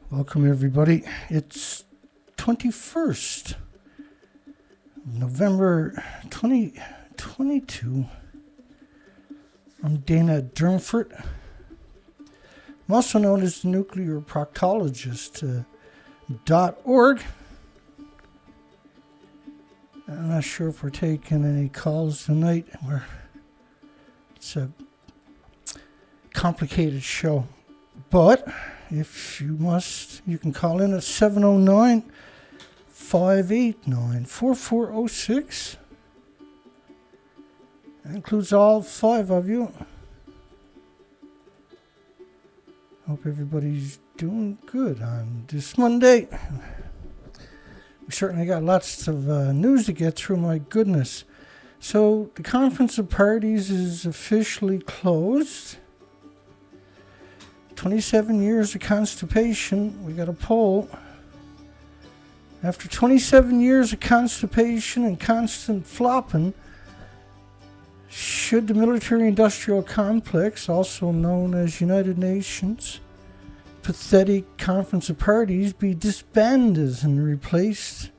Welcome everybody. It's 21st November 2022. I'm Dana at Durnford. I'm also known as the nuclear proctologist.org. I'm not sure if we're taking any calls tonight. It's a complicated show. But if you must, you can call in at 709-589-4406. That includes all 5 of you. Hope everybody's doing good on this Monday. We certainly got lots of news to get through, my goodness. So the Conference of Parties is officially closed. 27 years of constipation. We got a poll. After 27 years of constipation and constant flopping, should the military-industrial complex, also known as United Nations pathetic Conference of Parties, be disbanded and replaced?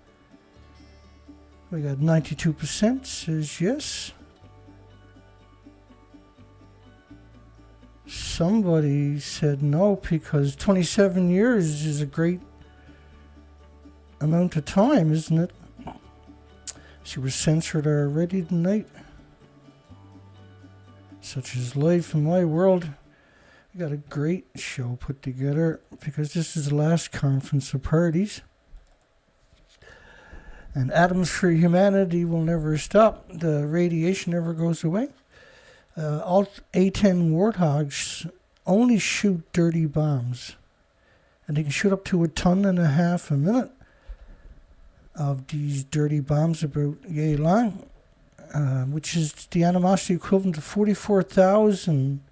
We got 92% says yes. Somebody said no, because 27 years is a great amount of time, isn't it? She was censored already tonight. Such is life in my world. We got a great show put together because this is the last Conference of Parties. And atoms for humanity will never stop. The radiation never goes away. All A-10 warthogs only shoot dirty bombs. And they can shoot up to 1.5 tons a minute of these dirty bombs, about yay long, which is the animosity equivalent to 44,000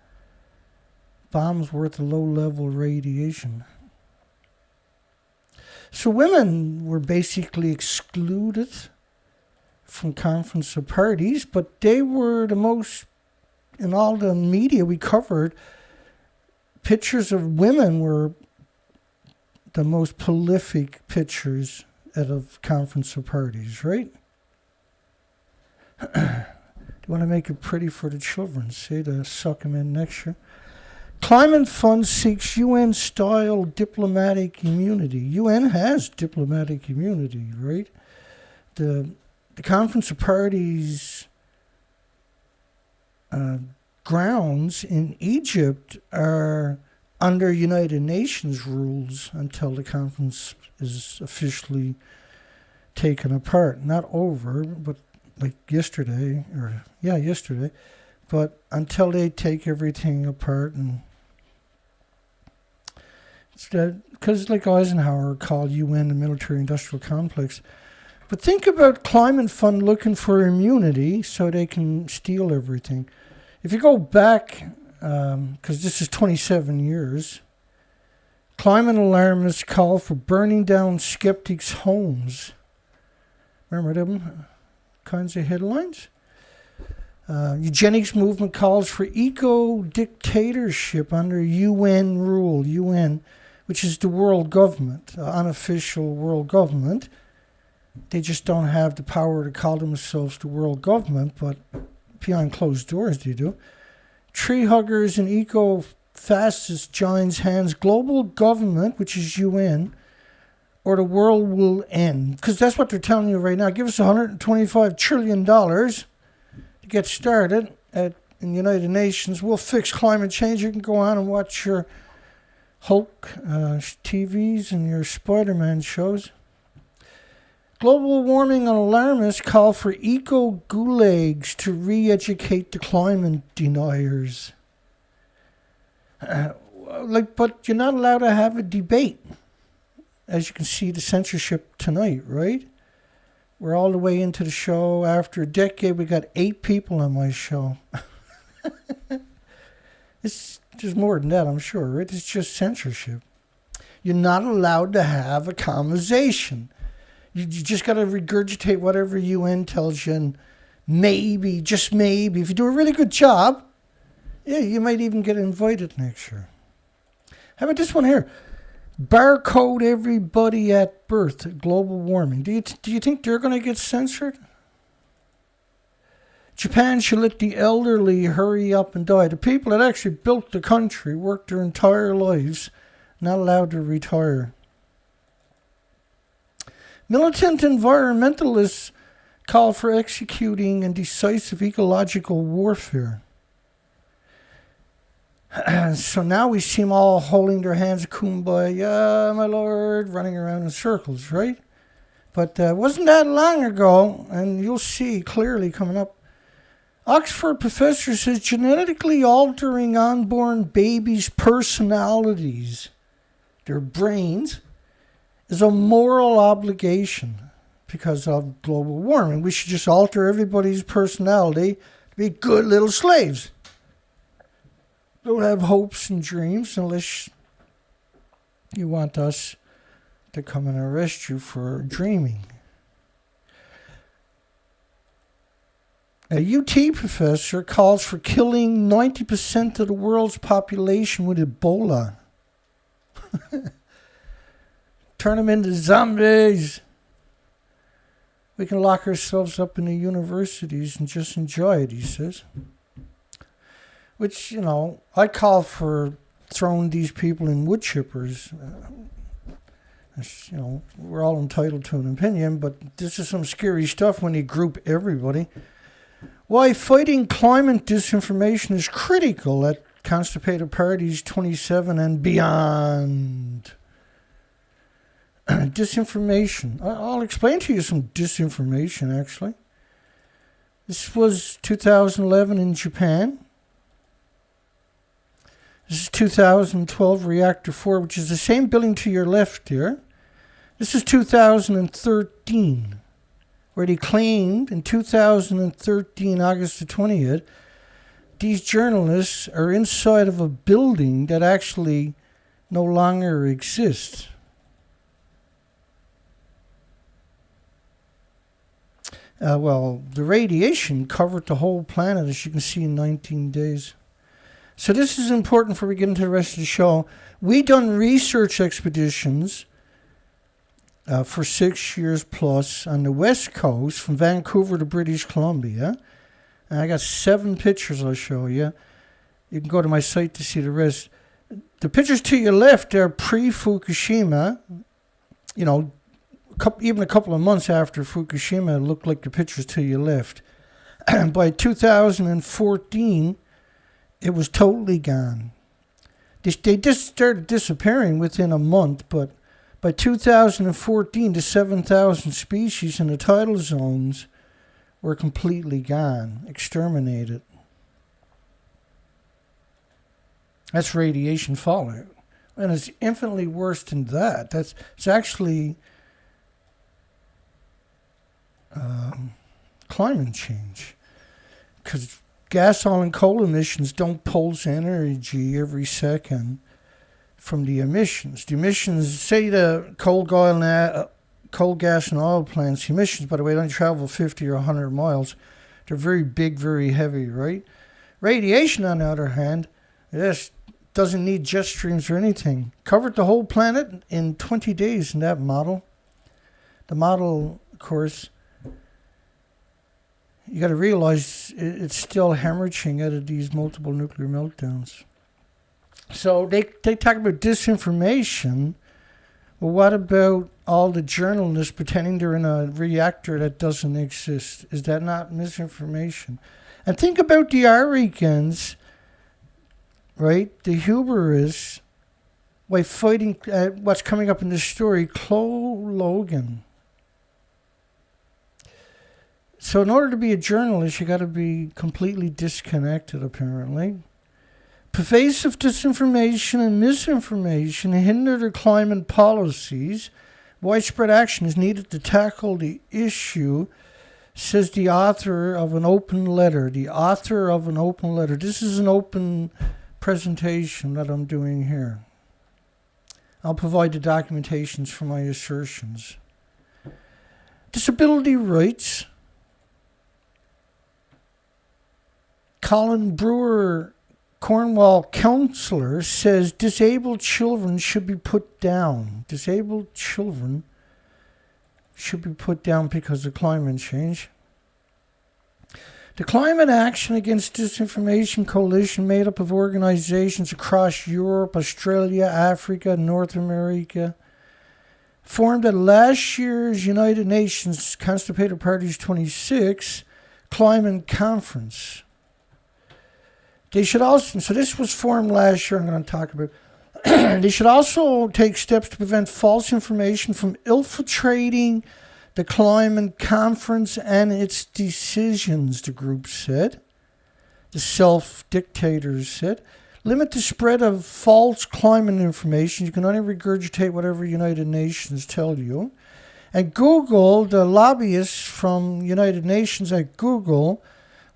bombs worth of low-level radiation. So women were basically excluded from Conference of Parties, but they were the most, in all the media we covered, pictures of women were the most prolific pictures out of Conference of Parties, right? They want to make it pretty for the children, see, to suck them in next year. Climate Fund seeks UN-style diplomatic immunity. UN has diplomatic immunity, right? The Conference of Parties grounds in Egypt are under United Nations rules until the conference is officially taken apart. Not over, but like yesterday, but until they take everything apart. And because like Eisenhower called UN the military-industrial complex. But think about Climate Fund looking for immunity so they can steal everything. If you go back, because this is 27 years, climate alarmists call for burning down skeptics' homes. Remember them kinds of headlines? Eugenics movement calls for eco-dictatorship under UN rule, UN, which is the world government, unofficial world government. They just don't have the power to call themselves the world government, but behind closed doors they do. Tree huggers and eco-fascists joins hands, global government, which is UN, or the world will end. Because that's what they're telling you right now. Give us $125 trillion to get started in the United Nations. We'll fix climate change. You can go on and watch your Hulk TVs and your Spider-Man shows. Global warming alarmists call for eco-gulags to re-educate the climate deniers. But you're not allowed to have a debate. As you can see, the censorship tonight, right? We're all the way into the show. After a decade, we got 8 people on my show. There's more than that, I'm sure, right? It's just censorship. You're not allowed to have a conversation. You just got to regurgitate whatever UN tells you, and maybe, just maybe, if you do a really good job, yeah, you might even get invited next year. How about this one here? Barcode everybody at birth. Global warming. Do you think they're going to get censored? Japan should let the elderly hurry up and die. The people that actually built the country, worked their entire lives, not allowed to retire. Militant environmentalists call for executing and decisive ecological warfare. So now we see them all holding their hands, kumbaya, my lord, running around in circles, right? But wasn't that long ago, and you'll see clearly coming up. Oxford professor says genetically altering unborn babies' personalities, their brains, is a moral obligation because of global warming. We should just alter everybody's personality to be good little slaves. Don't have hopes and dreams unless you want us to come and arrest you for dreaming. A UT professor calls for killing 90% of the world's population with Ebola. Turn them into zombies. We can lock ourselves up in the universities and just enjoy it, he says. Which, I call for throwing these people in wood chippers. We're all entitled to an opinion, but this is some scary stuff when you group everybody. Why fighting climate disinformation is critical at Constipated Parties 27 and beyond. Disinformation. I'll explain to you some disinformation, actually. This was 2011 in Japan. This is 2012 Reactor 4, which is the same building to your left here. This is 2013. Where they claimed in 2013, August the 20th, these journalists are inside of a building that actually no longer exists. The radiation covered the whole planet, as you can see, in 19 days. So this is important before we get into the rest of the show. We done research expeditions for 6 years plus on the West Coast, from Vancouver to British Columbia. And I got 7 pictures I'll show you. You can go to my site to see the rest. The pictures to your left are pre-Fukushima. Even a couple of months after Fukushima, it looked like the pictures to your left. By 2014, it was totally gone. They just started disappearing within a month, but by 2014, the 7,000 species in the tidal zones were completely gone, exterminated. That's radiation fallout. And it's infinitely worse than that. It's actually climate change. Because gas, oil, and coal emissions don't pulse energy every second from the emissions. The emissions, say the coal, gas, and oil plants, emissions, by the way, don't travel 50 or 100 miles. They're very big, very heavy, right? Radiation, on the other hand, this doesn't need jet streams or anything. Covered the whole planet in 20 days in that model. The model, of course, you got to realize it's still hemorrhaging out of these multiple nuclear meltdowns. So they talk about disinformation. Well, what about all the journalists pretending they're in a reactor that doesn't exist? Is that not misinformation? And think about the arrogance, right? The hubris, by fighting what's coming up in this story, Chloe Logan. So in order to be a journalist, you got to be completely disconnected, apparently. Pervasive disinformation and misinformation hinder the climate policies. Widespread action is needed to tackle the issue, says the author of an open letter. The author of an open letter. This is an open presentation that I'm doing here. I'll provide the documentations for my assertions. Disability rights. Colin Brewer Cornwall councillor says disabled children should be put down. Disabled children should be put down because of climate change. The Climate Action Against Disinformation Coalition, made up of organizations across Europe, Australia, Africa, North America, formed at last year's United Nations Constipated Parties 26 Climate Conference. They should also, so this was formed last year, I'm going to talk about. They should also take steps to prevent false information from infiltrating the climate conference and its decisions, the group said. The self-dictators said. Limit the spread of false climate information. You can only regurgitate whatever United Nations tell you. And Google, the lobbyists from United Nations at Google,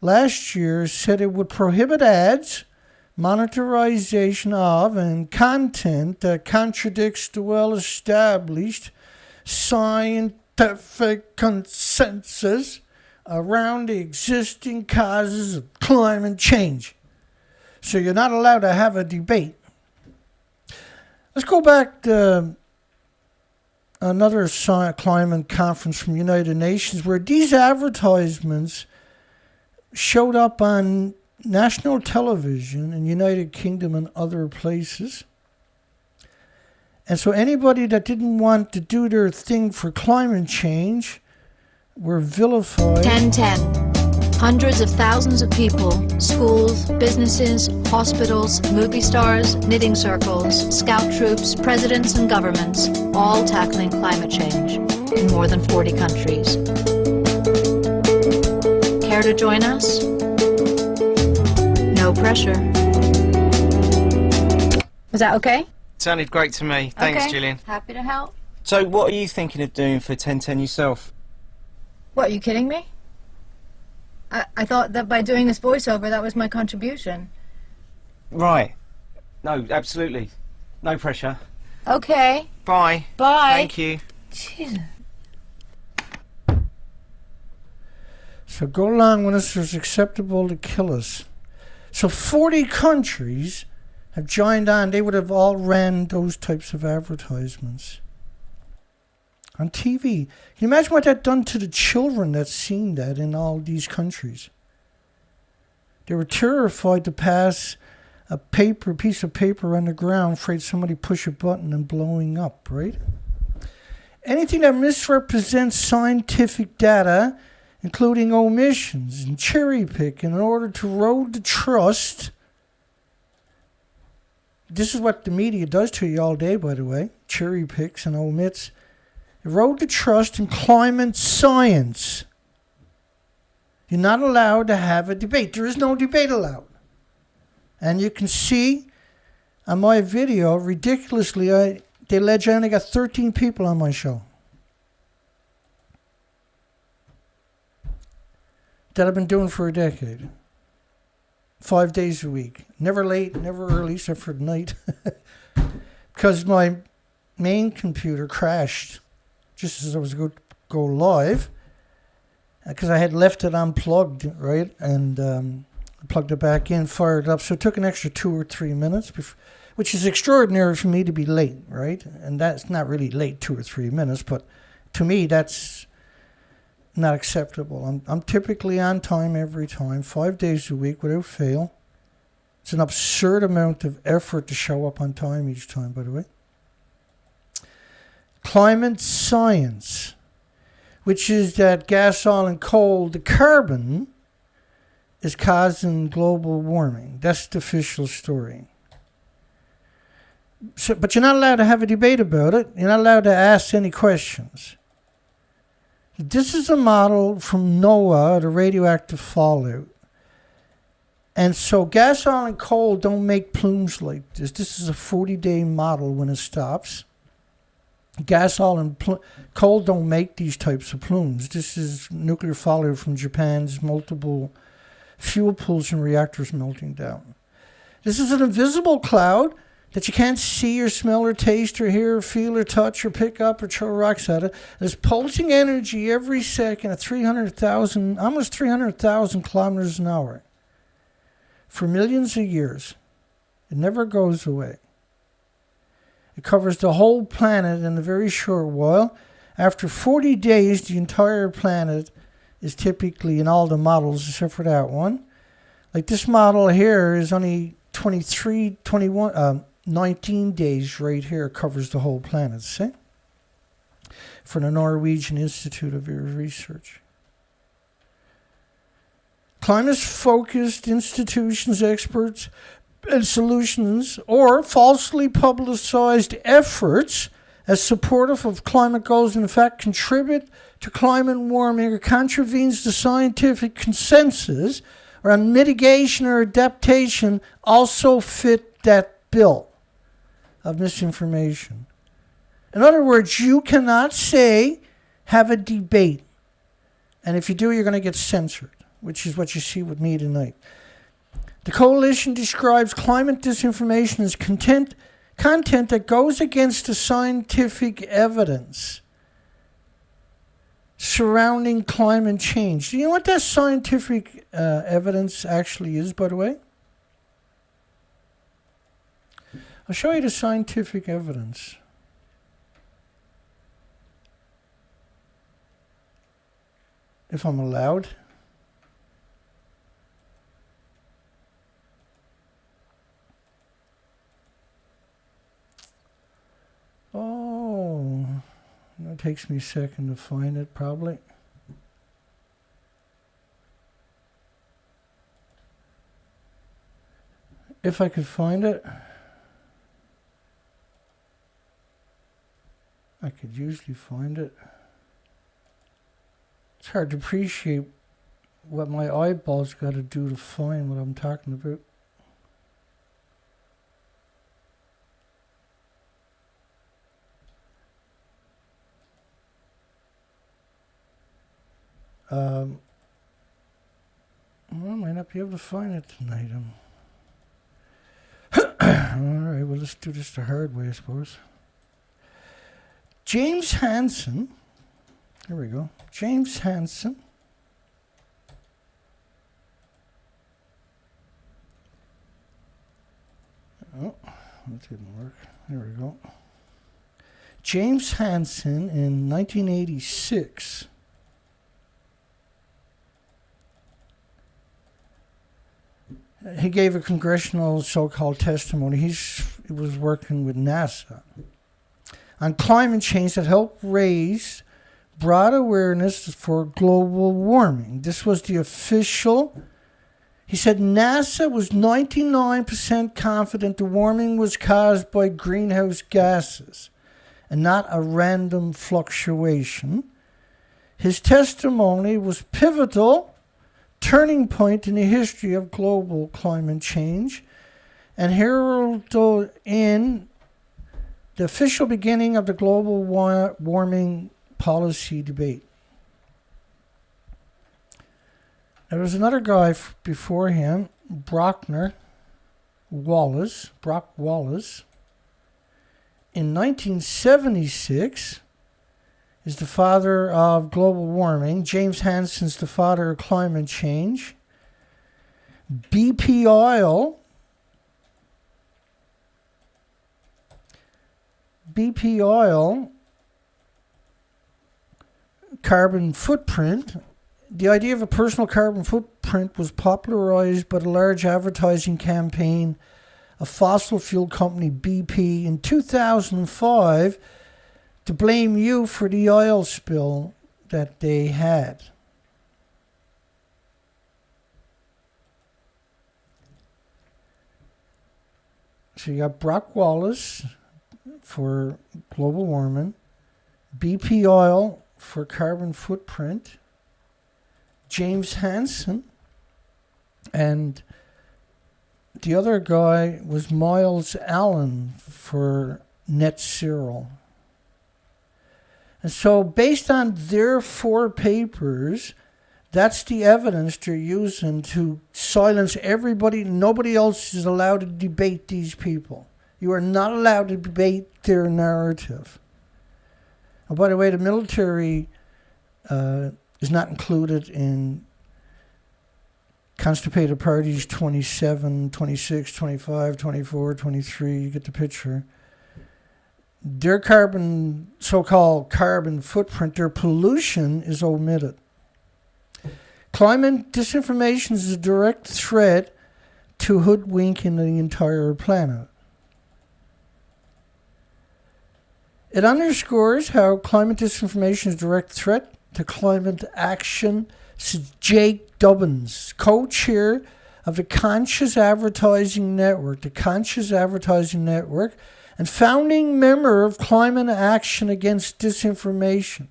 last year said it would prohibit ads, monetization of, and content that contradicts the well-established scientific consensus around the existing causes of climate change. So you're not allowed to have a debate. Let's go back to another climate conference from United Nations where these advertisements showed up on national television in United Kingdom and other places. And so anybody that didn't want to do their thing for climate change were vilified. 1010. Hundreds of thousands of people, schools, businesses, hospitals, movie stars, knitting circles, scout troops, presidents and governments, all tackling climate change in more than 40 countries. Care to join us? No pressure. Was that okay? Sounded great to me. Thanks, okay. Gillian. Happy to help. So what are you thinking of doing for 1010 yourself? What, are you kidding me? I thought that by doing this voiceover, that was my contribution. Right. No, absolutely. No pressure. Okay. Bye. Bye. Thank you. Jesus. So go along when it's acceptable to kill us. So 40 countries have joined on. They would have all ran those types of advertisements on TV. Can you imagine what that done to the children that's seen that in all these countries? They were terrified to pass a piece of paper on the ground, afraid somebody push a button and blowing up, right? Anything that misrepresents scientific data, including omissions and cherry picking in order to erode the trust. This is what the media does to you all day, by the way. Cherry picks and omits. Erode the trust in climate science. You're not allowed to have a debate. There is no debate allowed. And you can see on my video, ridiculously, they allege I only got 13 people on my show that I've been doing for a decade. 5 days a week. Never late, never early, except for night. Because my main computer crashed just as I was going to go live. Because I had left it unplugged, right? And plugged it back in, fired it up. So it took an extra 2 or 3 minutes, which is extraordinary for me to be late, right? And that's not really late, 2 or 3 minutes, but to me, that's not acceptable. I'm typically on time every time, 5 days a week without fail. It's an absurd amount of effort to show up on time each time, by the way. Climate science, which is that gas, oil, and coal, the carbon, is causing global warming. That's the official story. So, but you're not allowed to have a debate about it. You're not allowed to ask any questions. This is a model from NOAA, the radioactive fallout. And so gas, oil, and coal don't make plumes like this. This is a 40-day model when it stops. Gas, oil, and coal don't make these types of plumes. This is nuclear fallout from Japan's multiple fuel pools and reactors melting down. This is an invisible cloud that you can't see or smell or taste or hear or feel or touch or pick up or throw rocks at it. It's pulsing energy every second at almost 300,000 kilometers an hour. for millions of years. It never goes away. It covers the whole planet in a very short while. After 40 days, the entire planet is typically, in all the models, except for that one. Like this model here is only 19 days right here, covers the whole planet, see? For the Norwegian Institute of Research. Climate-focused institutions, experts, and solutions, or falsely publicized efforts as supportive of climate goals, in fact, contribute to climate warming or contravenes the scientific consensus around mitigation or adaptation, also fit that bill of misinformation. In other words, you cannot say, have a debate. And if you do, you're going to get censored, which is what you see with me tonight. The coalition describes climate disinformation as content that goes against the scientific evidence surrounding climate change. Do you know what that scientific evidence actually is, by the way? I'll show you the scientific evidence. If I'm allowed. Oh, it takes me a second to find it, probably. If I could find it, I could usually find it. It's hard to appreciate what my eyeballs got to do to find what I'm talking about. Well, I might not be able to find it tonight. Alright, well, let's do this the hard way, I suppose. James Hansen. Here we go. James Hansen. Oh, that didn't work. There we go. James Hansen in 1986. He gave a congressional so-called testimony. He was working with NASA on climate change that helped raise broad awareness for global warming. This was the official. He said NASA was 99% confident the warming was caused by greenhouse gases and not a random fluctuation. His testimony was pivotal, turning point in the history of global climate change and heralded in the official beginning of the global warming policy debate. There was another guy before him, Brock Wallace. In 1976, is the father of global warming. James Hansen's the father of climate change. BP oil. Carbon footprint. The idea of a personal carbon footprint was popularized by the large advertising campaign of fossil fuel company BP in 2005 to blame you for the oil spill that they had. So you got Brock Wallace for global warming, BP oil for carbon footprint, James Hansen, and the other guy was Miles Allen for net zero. And so based on their 4 papers, that's the evidence they're using to silence everybody. Nobody else is allowed to debate these people. You are not allowed to debate their narrative. And by the way, the military is not included in Constipated parties 27, 26, 25, 24, 23, you get the picture. Their so-called carbon footprint, their pollution is omitted. Climate disinformation is a direct threat to hoodwinking the entire planet. It underscores how climate disinformation is a direct threat to climate action, says Jake Dubbins, co-chair of the Conscious Advertising Network, and founding member of Climate Action Against Disinformation.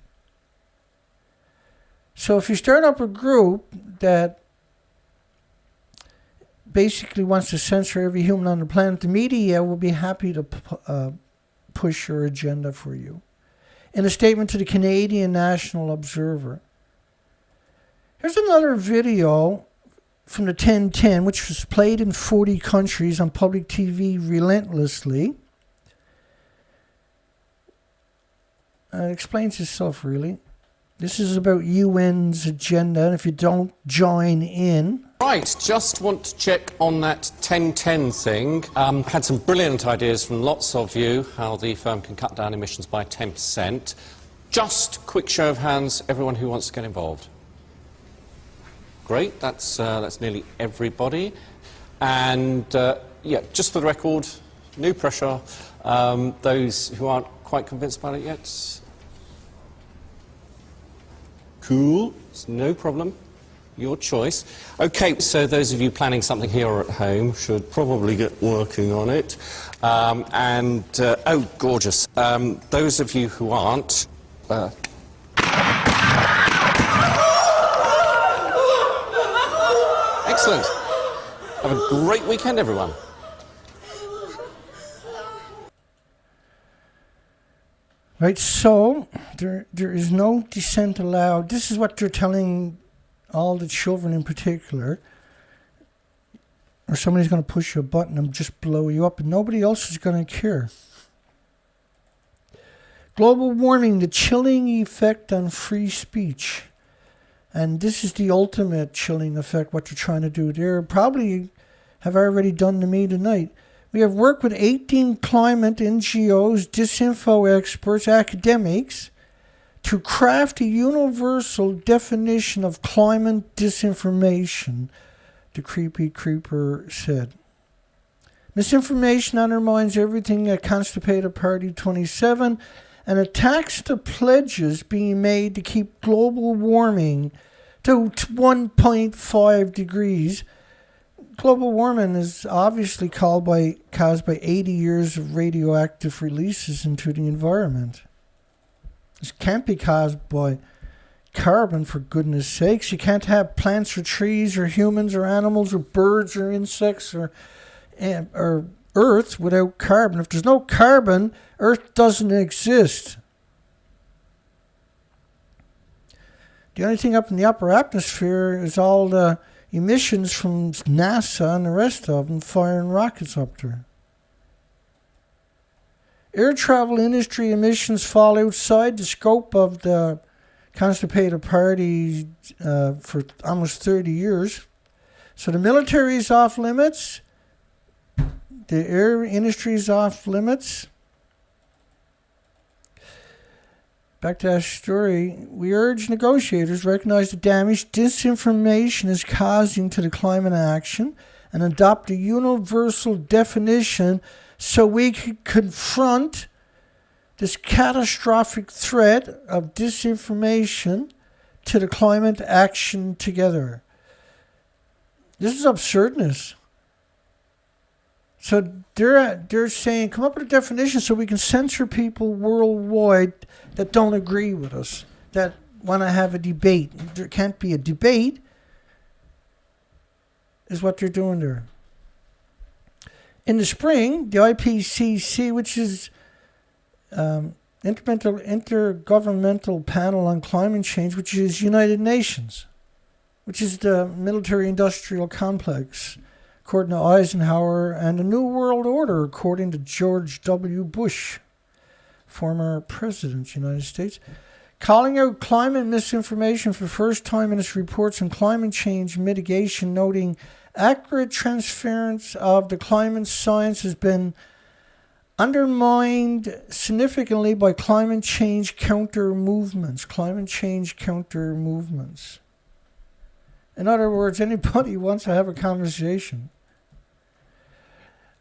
So if you start up a group that basically wants to censor every human on the planet, the media will be happy to push your agenda for you. In a statement to the Canadian National Observer. Here's another video from the 1010, which was played in 40 countries on public TV relentlessly. It explains itself, really. This is about UN's agenda, and if you don't join in... Right, just want to check on that 1010 thing. Had some brilliant ideas from lots of you, how the firm can cut down emissions by 10%. Just quick show of hands, everyone who wants to get involved. Great, that's nearly everybody. And, yeah, just for the record, no pressure. Those who aren't quite convinced about it yet... Cool, it's no problem. Your choice. Okay, so those of you planning something here or at home should probably get working on it. Oh, gorgeous. Those of you who aren't... Excellent. Have a great weekend, everyone. Right, so there is no dissent allowed. This is what they're telling all the children in particular. Or somebody's going to push a button and just blow you up, and nobody else is going to care. Global warming, the chilling effect on free speech. And this is the ultimate chilling effect, what they're trying to do. They probably have already done to me tonight. We have worked with 18 climate NGOs, disinfo experts, academics, to craft a universal definition of climate disinformation, the creepy creeper said. Misinformation undermines everything that Constipated Party 27 and attacks the pledges being made to keep global warming to 1.5 degrees. Global warming is obviously caused by 80 years of radioactive releases into the environment. This can't be caused by carbon, for goodness sakes. You can't have plants or trees or humans or animals or birds or insects or Earth without carbon. If there's no carbon, Earth doesn't exist. The only thing up in the upper atmosphere is all the emissions from NASA and the rest of them firing rockets up there. Air travel industry emissions fall outside the scope of the Constipated Party for almost 30 years. So the military is off limits. The air industry is off limits. Back to that story. We urge negotiators to recognize the damage disinformation is causing to the climate action and adopt a universal definition so we can confront this catastrophic threat of disinformation to the climate action together. This is absurdness. So they're saying, come up with a definition so we can censor people worldwide that don't agree with us, that want to have a debate. There can't be a debate, is what they're doing there. In the spring, the IPCC, which is Intergovernmental Panel on Climate Change, which is United Nations, which is the military-industrial complex, according to Eisenhower, and the New World Order, according to George W. Bush, former president of the United States, calling out climate misinformation for the first time in its reports on climate change mitigation, noting accurate transference of the climate science has been undermined significantly by climate change counter movements. Climate change counter movements. In other words, anybody who wants to have a conversation.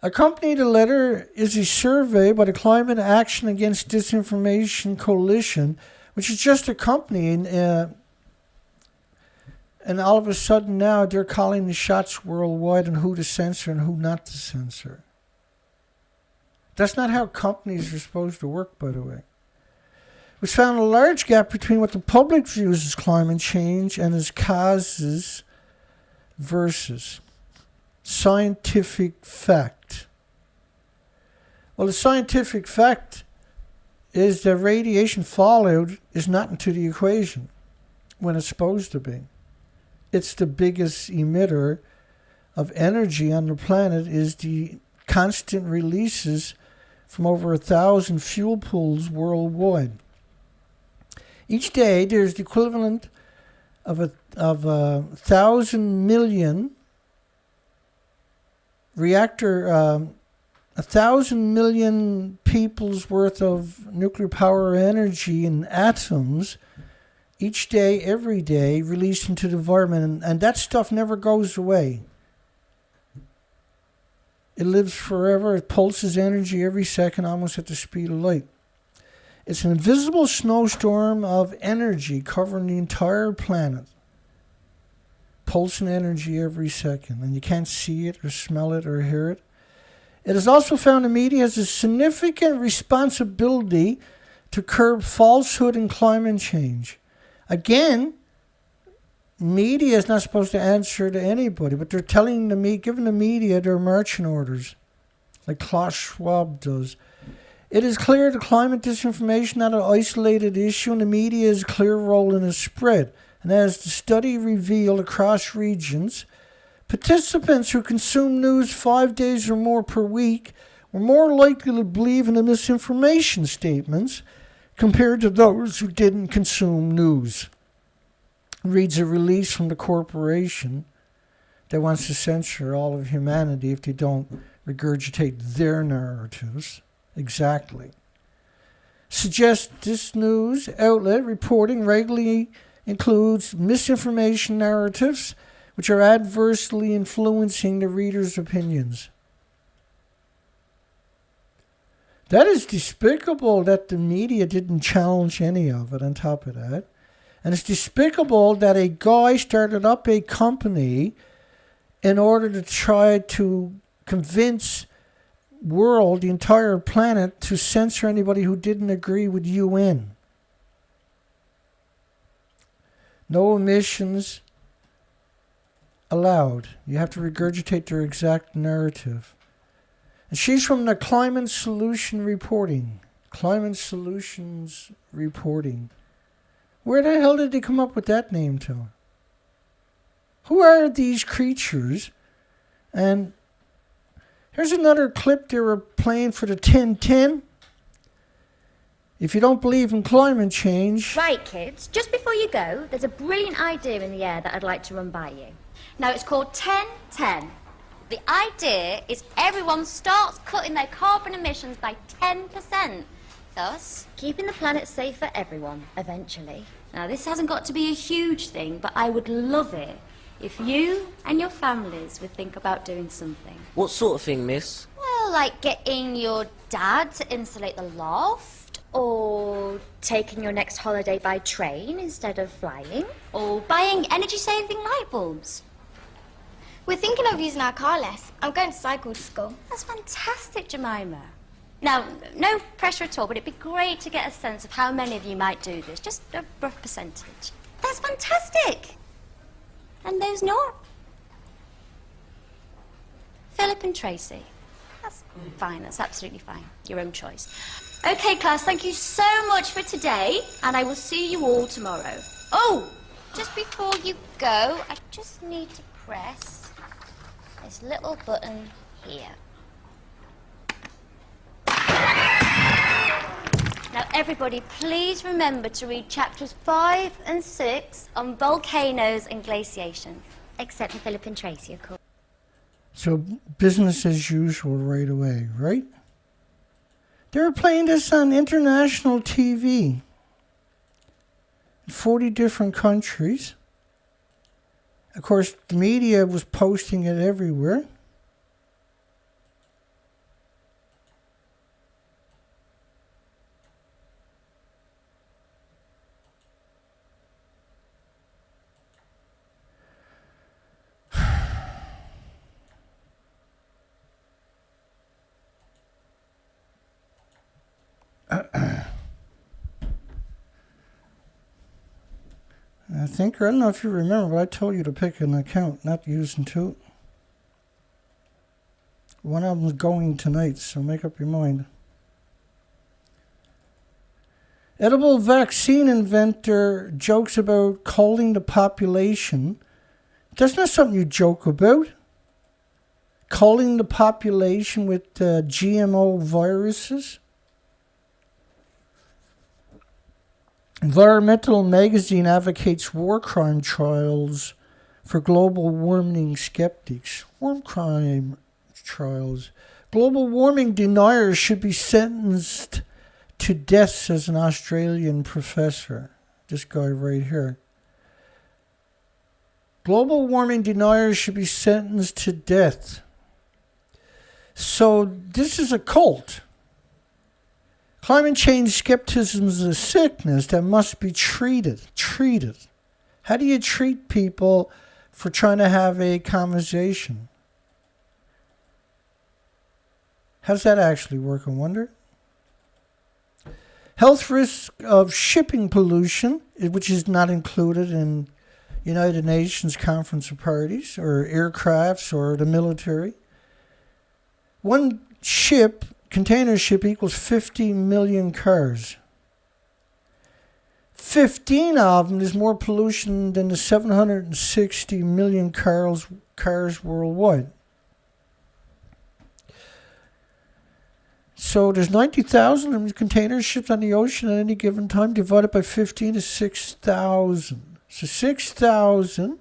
Accompanying the letter is a survey by the Climate Action Against Disinformation Coalition, which is just accompanying, and all of a sudden now they're calling the shots worldwide on who to censor and who not to censor. That's not how companies are supposed to work, by the way. We found a large gap between what the public views as climate change and its causes versus scientific fact. Well, the scientific fact is that radiation fallout is not into the equation when it's supposed to be. It's the biggest emitter of energy on the planet is the constant releases from over 1,000 fuel pools worldwide. Each day, there's the equivalent of a 1,000 million reactor, 1,000 million people's worth of nuclear power energy in atoms each day, every day, released into the environment, and that stuff never goes away. It lives forever. It pulses energy every second, almost at the speed of light. It's an invisible snowstorm of energy covering the entire planet. Pulsing energy every second, and you can't see it or smell it or hear it. It is also found the media has a significant responsibility to curb falsehood and climate change. Again, media is not supposed to answer to anybody, but they're telling giving the media their marching orders, like Klaus Schwab does. It is clear that climate disinformation is not an isolated issue, and the media has a clear role in its spread. And as the study revealed across regions, participants who consume news 5 days or more per week were more likely to believe in the misinformation statements compared to those who didn't consume news. Reads a release from the corporation that wants to censor all of humanity if they don't regurgitate their narratives. Exactly. Suggests this news outlet reporting regularly includes misinformation narratives which are adversely influencing the reader's opinions. That is despicable that the media didn't challenge any of it on top of that. And it's despicable that a guy started up a company in order to try to convince the entire planet, to censor anybody who didn't agree with UN. No emissions allowed. You have to regurgitate their exact narrative. And she's from the Climate Solution Reporting. Climate Solutions Reporting. Where the hell did they come up with that name to? Who are these creatures? And here's another clip they were playing for the 1010. If you don't believe in climate change... Right, kids, just before you go, there's a brilliant idea in the air that I'd like to run by you. Now, it's called 10-10. The idea is everyone starts cutting their carbon emissions by 10%. Thus, keeping the planet safe for everyone, eventually. Now, this hasn't got to be a huge thing, but I would love it if you and your families would think about doing something. What sort of thing, miss? Well, like getting your dad to insulate the loft, or taking your next holiday by train instead of flying, or buying energy-saving light bulbs. We're thinking of using our car less. I'm going to cycle to school. That's fantastic, Jemima. Now, no pressure at all, but it'd be great to get a sense of how many of you might do this. Just a rough percentage. That's fantastic. And those not? Philip and Tracy. That's fine, that's absolutely fine. Your own choice. Okay, class, thank you so much for today, and I will see you all tomorrow. Oh, just before you go, I just need to press this little button here. Now, everybody, please remember to read chapters 5 and 6 on volcanoes and glaciation. Except for Philip and Tracy, of course. So, business as usual right away, right? They were playing this on international TV in 40 different countries. Of course, the media was posting it everywhere. I don't know if you remember, but I told you to pick an account, not using two. One of them's going tonight, so make up your mind. Edible vaccine inventor jokes about culling the population. That's not something you joke about. Culling the population with GMO viruses. Environmental magazine advocates war crime trials for global warming skeptics. War crime trials. Global warming deniers should be sentenced to death, says an Australian professor. This guy right here. Global warming deniers should be sentenced to death. So this is a cult. Climate change skepticism is a sickness that must be treated. How do you treat people for trying to have a conversation? How does that actually work, I wonder? Health risk of shipping pollution, which is not included in United Nations Conference of Parties or aircrafts or the military. One container ship equals 50 million cars. 15 of them is more pollution than the 760 million cars worldwide. So there's 90,000 of these container ships on the ocean at any given time, divided by 15 is 6,000. So 6,000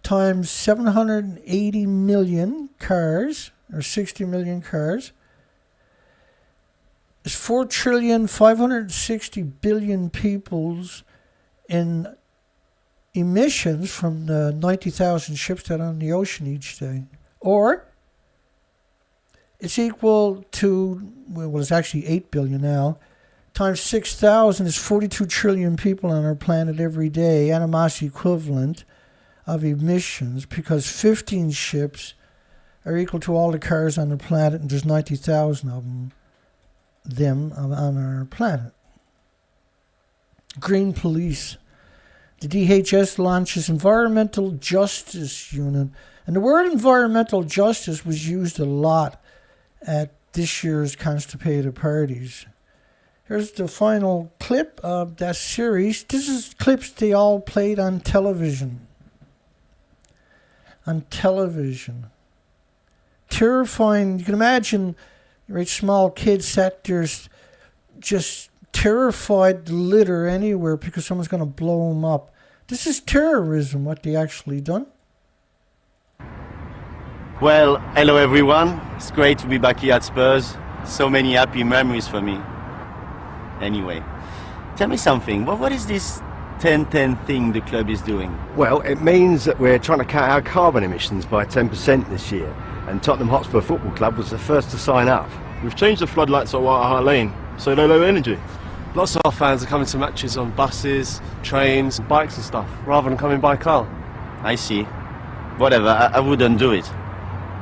times 780 million cars, or 60 million cars, is 4,560,000,000,000 peoples in emissions from the 90,000 ships that are on the ocean each day. Or it's equal to, well, it's actually 8 billion now, times 6,000 is 42 trillion people on our planet every day, animosity equivalent of emissions, because 15 ships are equal to all the cars on the planet, and there's 90,000 of them on our planet. Green Police. The DHS launches Environmental Justice Unit. And the word environmental justice was used a lot at this year's constipated parties. Here's the final clip of that series. This is clips they all played on television. On television. Terrifying. You can imagine, right, small kids sat there just terrified to litter anywhere because someone's going to blow them up. This is terrorism, what they actually done. Well, hello everyone. It's great to be back here at Spurs. So many happy memories for me. Anyway, tell me something. What is this 10-10 thing the club is doing? Well, it means that we're trying to cut our carbon emissions by 10% this year, and Tottenham Hotspur Football Club was the first to sign up. We've changed the floodlights at White Hart Lane, so they're low energy. Lots of our fans are coming to matches on buses, trains, bikes and stuff, rather than coming by car. I see. Whatever, I wouldn't do it.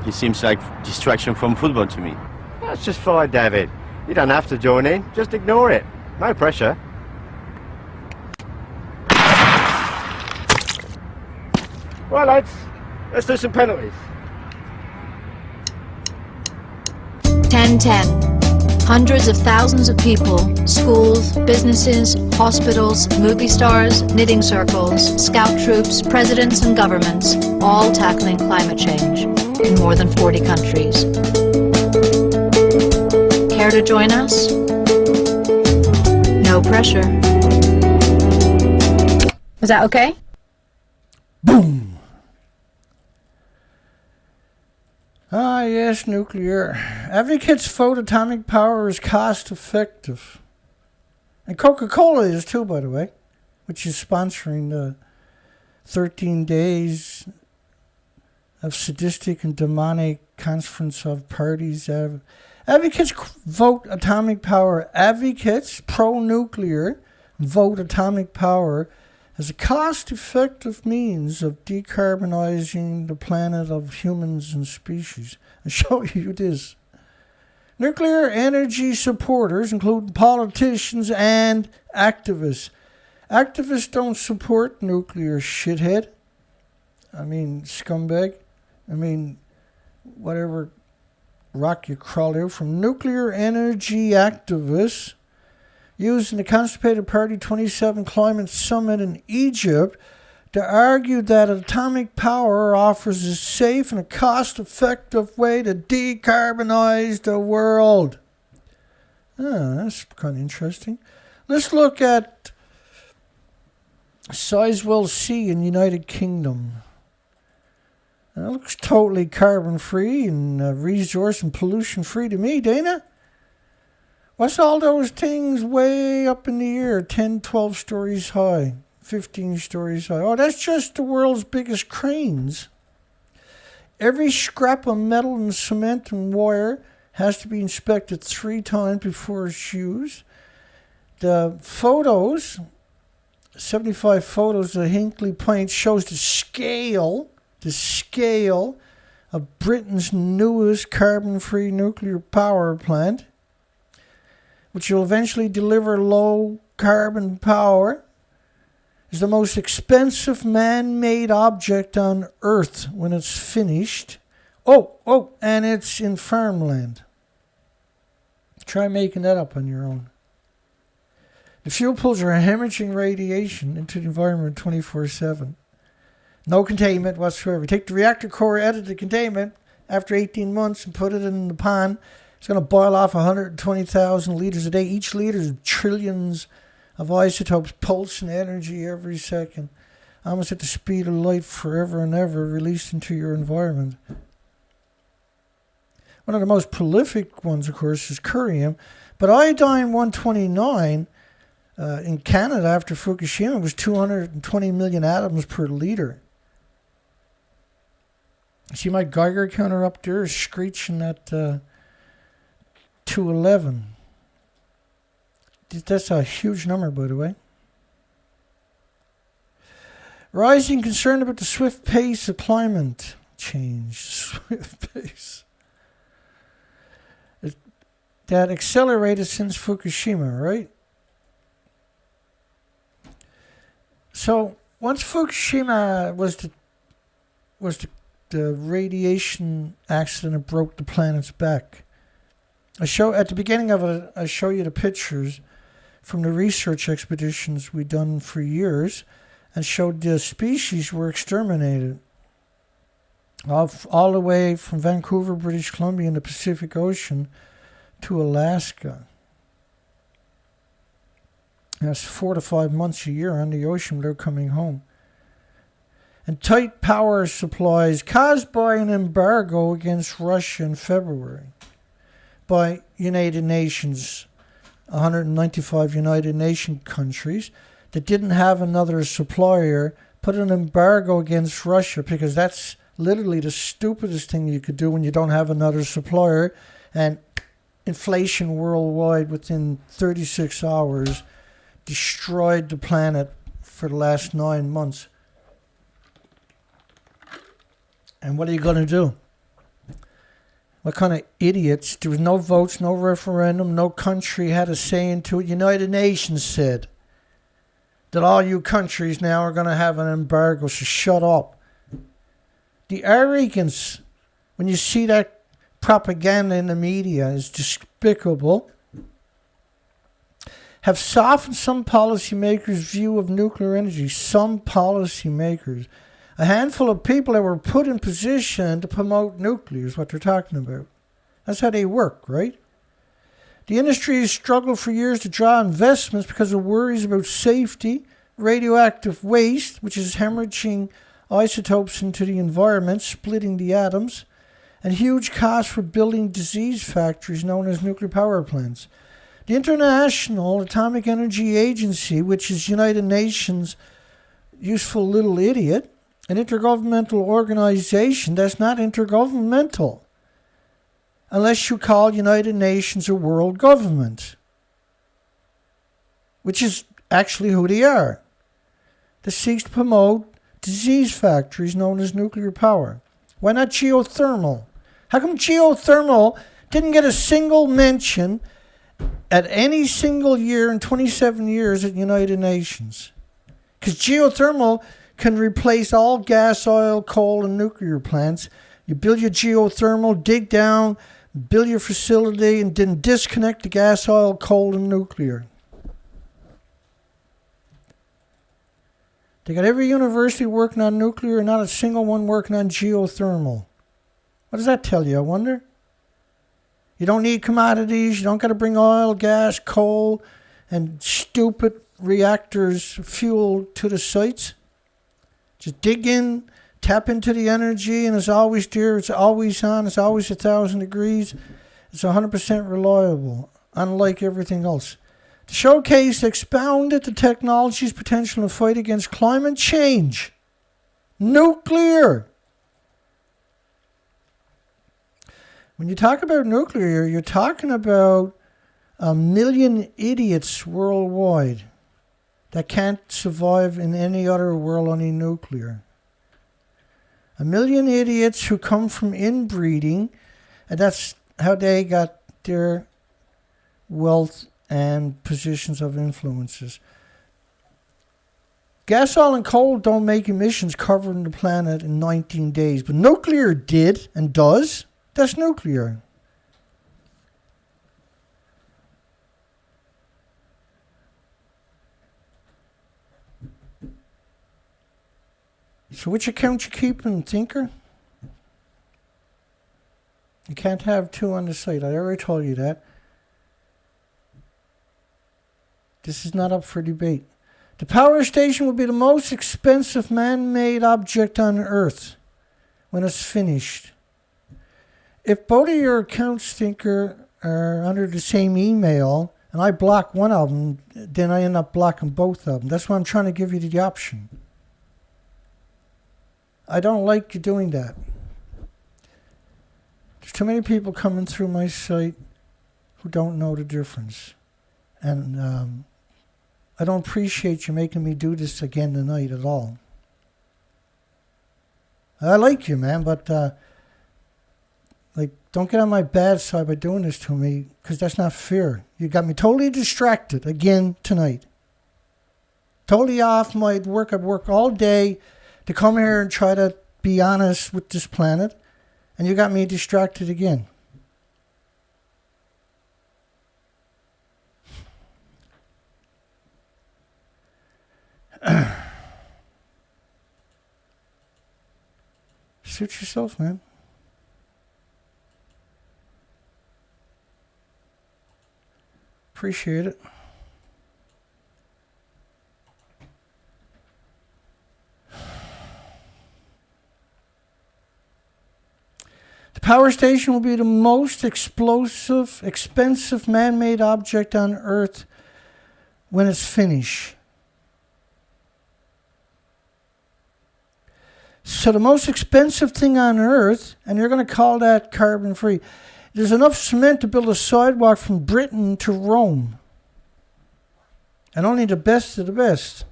It seems like distraction from football to me. That's just fine, David. You don't have to join in, just ignore it. No pressure. Right, lads, let's do some penalties. 10-10. Hundreds of thousands of people, schools, businesses, hospitals, movie stars, knitting circles, scout troops, presidents and governments, all tackling climate change in more than 40 countries. Care to join us? no pressure. Is that okay? Boom! Ah, yes, nuclear. Advocates vote atomic power is cost effective. And Coca-Cola is too, by the way, which is sponsoring the 13 days of sadistic and demonic conference of parties. Advocates vote atomic power. Advocates pro-nuclear vote atomic power as a cost-effective means of decarbonizing the planet of humans and species. I'll show you this. Nuclear energy supporters include politicians and activists. Activists don't support nuclear, shithead. I mean, scumbag. I mean, whatever rock you crawl out from. Nuclear energy activists using the Constipated Party 27 Climate Summit in Egypt to argue that atomic power offers a safe and a cost-effective way to decarbonize the world. That's kind of interesting. Let's look at Sizewell C in United Kingdom. It looks totally carbon-free and resource and pollution-free to me, Dana. What's all those things way up in the air, 10, 12 stories high, 15 stories high? Oh, that's just the world's biggest cranes. Every scrap of metal and cement and wire has to be inspected 3 times before it's used. The photos, 75 photos of Hinkley Point, shows the scale of Britain's newest carbon-free nuclear power plant, which will eventually deliver low-carbon power, is the most expensive man-made object on Earth when it's finished. Oh, and it's in farmland. Try making that up on your own. The fuel pools are hemorrhaging radiation into the environment 24/7. No containment whatsoever. Take the reactor core out of the containment after 18 months and put it in the pan. It's going to boil off 120,000 litres a day. Each litre is trillions of isotopes pulsing energy every second, almost at the speed of light, forever and ever, released into your environment. One of the most prolific ones, of course, is curium. But iodine-129 in Canada after Fukushima was 220 million atoms per litre. See my Geiger counter up there is screeching at 211. That's a huge number, by the way. Rising concern about the swift pace of climate change. Swift pace. That accelerated since Fukushima, right? So once Fukushima was the radiation accident that broke the planet's back. At the beginning of it, I show you the pictures from the research expeditions we've done for years and showed the species were exterminated. All the way from Vancouver, British Columbia in the Pacific Ocean to Alaska. That's 4 to 5 months a year on the ocean without coming home. And tight power supplies caused by an embargo against Russia in February by United Nations, 195 United Nations countries that didn't have another supplier, put an embargo against Russia because that's literally the stupidest thing you could do when you don't have another supplier. And inflation worldwide within 36 hours destroyed the planet for the last 9 months. And what are you going to do? What kind of idiots? There was no votes, no referendum, no country had a say into it. United Nations said that all you countries now are going to have an embargo, so shut up. The arrogance, when you see that propaganda in the media, is despicable. Have softened some policymakers' view of nuclear energy. Some policymakers. A handful of people that were put in position to promote nuclear is what they're talking about. That's how they work, right? The industry has struggled for years to draw investments because of worries about safety, radioactive waste, which is hemorrhaging isotopes into the environment, splitting the atoms, and huge costs for building disease factories known as nuclear power plants. The International Atomic Energy Agency, which is United Nations' useful little idiot, an intergovernmental organization that's not intergovernmental, unless you call United Nations a world government, which is actually who they are, that seeks to promote disease factories known as nuclear power. Why not geothermal? How come geothermal didn't get a single mention at any single year in 27 years at United Nations? Because geothermal can replace all gas, oil, coal, and nuclear plants. You build your geothermal, dig down, build your facility, and then disconnect the gas, oil, coal, and nuclear. They got every university working on nuclear and not a single one working on geothermal. What does that tell you, I wonder? You don't need commodities. You don't got to bring oil, gas, coal, and stupid reactors, fuel to the sites. Just dig in, tap into the energy, and it's always there. It's always on. It's always 1,000 degrees. It's 100% reliable, unlike everything else. To showcase, expounded the technology's potential in the fight against climate change. Nuclear. When you talk about nuclear, you're talking about 1 million idiots worldwide that can't survive in any other world, only nuclear. 1 million idiots who come from inbreeding, and that's how they got their wealth and positions of influences. Gas, oil, and coal don't make emissions covering the planet in 19 days, but nuclear did and does. That's nuclear. So which account you keeping, thinker? You can't have two on the site. I already told you that. This is not up for debate. The power station will be the most expensive man-made object on Earth when it's finished. If both of your accounts, thinker, are under the same email, and I block one of them, then I end up blocking both of them. That's why I'm trying to give you the option. I don't like you doing that. There's too many people coming through my site who don't know the difference. And I don't appreciate you making me do this again tonight at all. I like you, man, but don't get on my bad side by doing this to me, because that's not fair. You got me totally distracted again tonight. Totally off my work. I work all day to come here and try to be honest with this planet, and you got me distracted again. Suit yourself, man. Appreciate it. The power station will be the most explosive, expensive man-made object on Earth when it's finished. So the most expensive thing on Earth, and you're going to call that carbon-free. There's enough cement to build a sidewalk from Britain to Rome. And only the best of the best.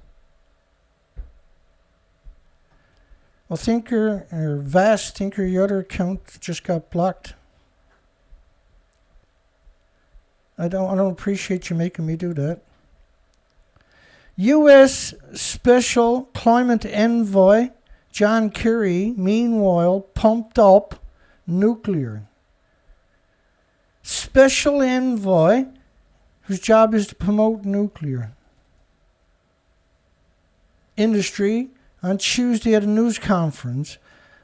Well, thinker, or vast thinker, your other account just got blocked. I don't appreciate you making me do that. U.S. Special Climate Envoy John Kerry, meanwhile, pumped up nuclear. Special envoy whose job is to promote nuclear industry on Tuesday at a news conference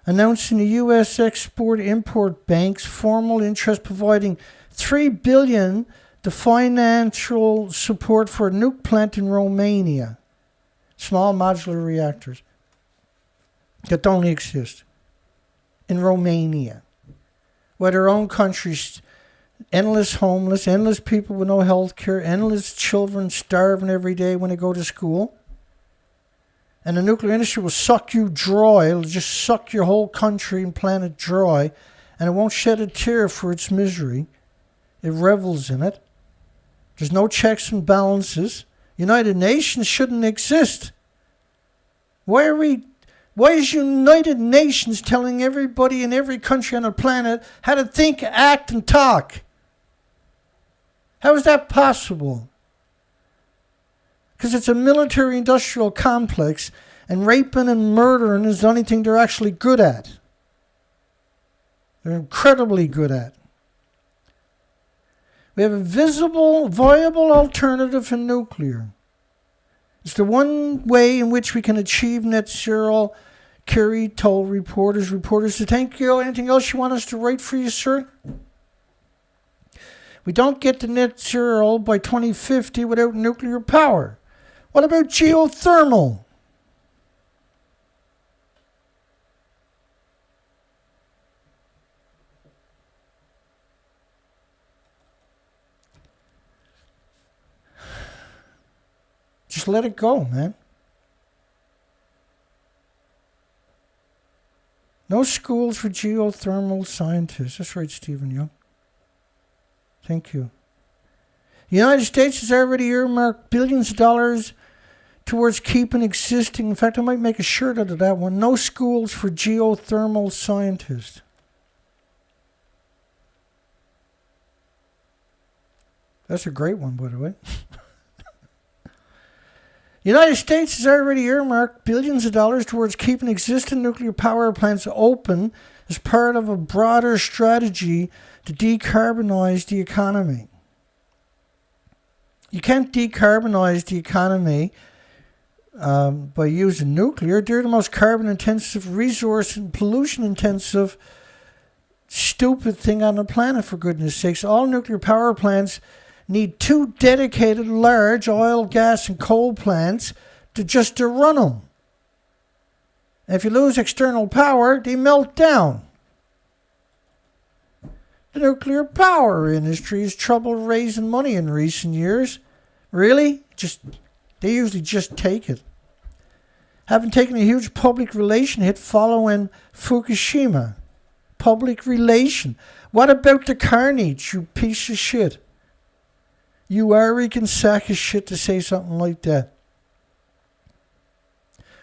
announcing the U.S. Export-Import Bank's formal interest providing $3 billion the financial support for a nuke plant in Romania. Small modular reactors that don't exist in Romania. Where their own country's endless homeless, endless people with no health care, endless children starving every day when they go to school. And the nuclear industry will suck you dry. It'll just suck your whole country and planet dry. And it won't shed a tear for its misery. It revels in it. There's no checks and balances. United Nations shouldn't exist. Why is United Nations telling everybody in every country on the planet how to think, act, and talk? How is that possible? Because it's a military-industrial complex, and raping and murdering is the only thing they're actually good at. They're incredibly good at. We have a visible, viable alternative in nuclear. It's the one way in which we can achieve net zero. Kerry told reporters, thank you. Anything else you want us to write for you, sir? We don't get to net zero by 2050 without nuclear power. What about geothermal? Just let it go, man. No schools for geothermal scientists. That's right, Stephen Young. Thank you. The United States has already earmarked billions of dollars towards keeping existing. In fact, I might make a shirt out of that one. No schools for geothermal scientists. That's a great one, by the way. The United States has already earmarked billions of dollars towards keeping existing nuclear power plants open as part of a broader strategy to decarbonize the economy. You can't decarbonize the economy by using nuclear. They're the most carbon-intensive, resource and pollution-intensive, stupid thing on the planet, for goodness sakes. All nuclear power plants need two dedicated large oil, gas, and coal plants to run them. And if you lose external power, they melt down. The nuclear power industry has trouble raising money in recent years. Really? They usually just take it. Having taken a huge public relation hit following Fukushima. Public relation. What about the carnage, you piece of shit? You arrogant sack of shit to say something like that.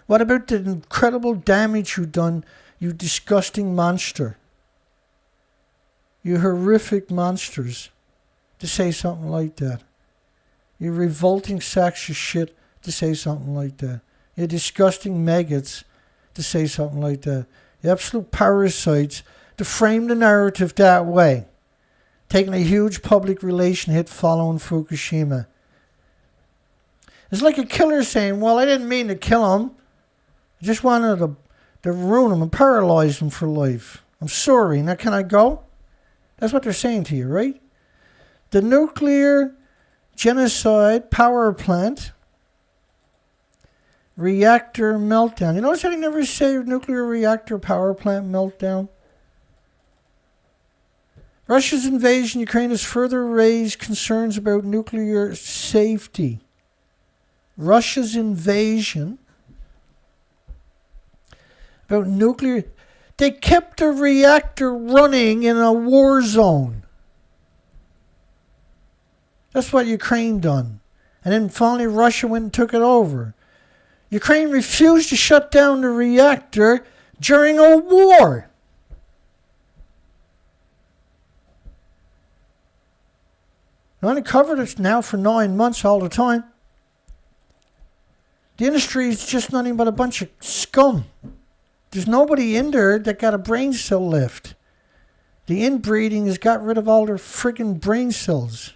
What about the incredible damage you've done, you disgusting monster? You horrific monsters to say something like that. You revolting sacks of shit to say something like that. You disgusting maggots to say something like that. You absolute parasites to frame the narrative that way. Taking a huge public relation hit following Fukushima. It's like a killer saying, well, I didn't mean to kill him. I just wanted to ruin him and paralyze him for life. I'm sorry. Now can I go? That's what they're saying to you, right? The nuclear genocide power plant reactor meltdown. You notice how they never say nuclear reactor power plant meltdown? Russia's invasion of Ukraine has further raised concerns about nuclear safety. Russia's invasion about nuclear... They kept a reactor running in a war zone. That's what Ukraine done. And then finally Russia went and took it over. Ukraine refused to shut down the reactor during a war. I only covered it now for 9 months all the time. The industry is just nothing but a bunch of scum. There's nobody in there that got a brain cell left. The inbreeding has got rid of all their friggin' brain cells.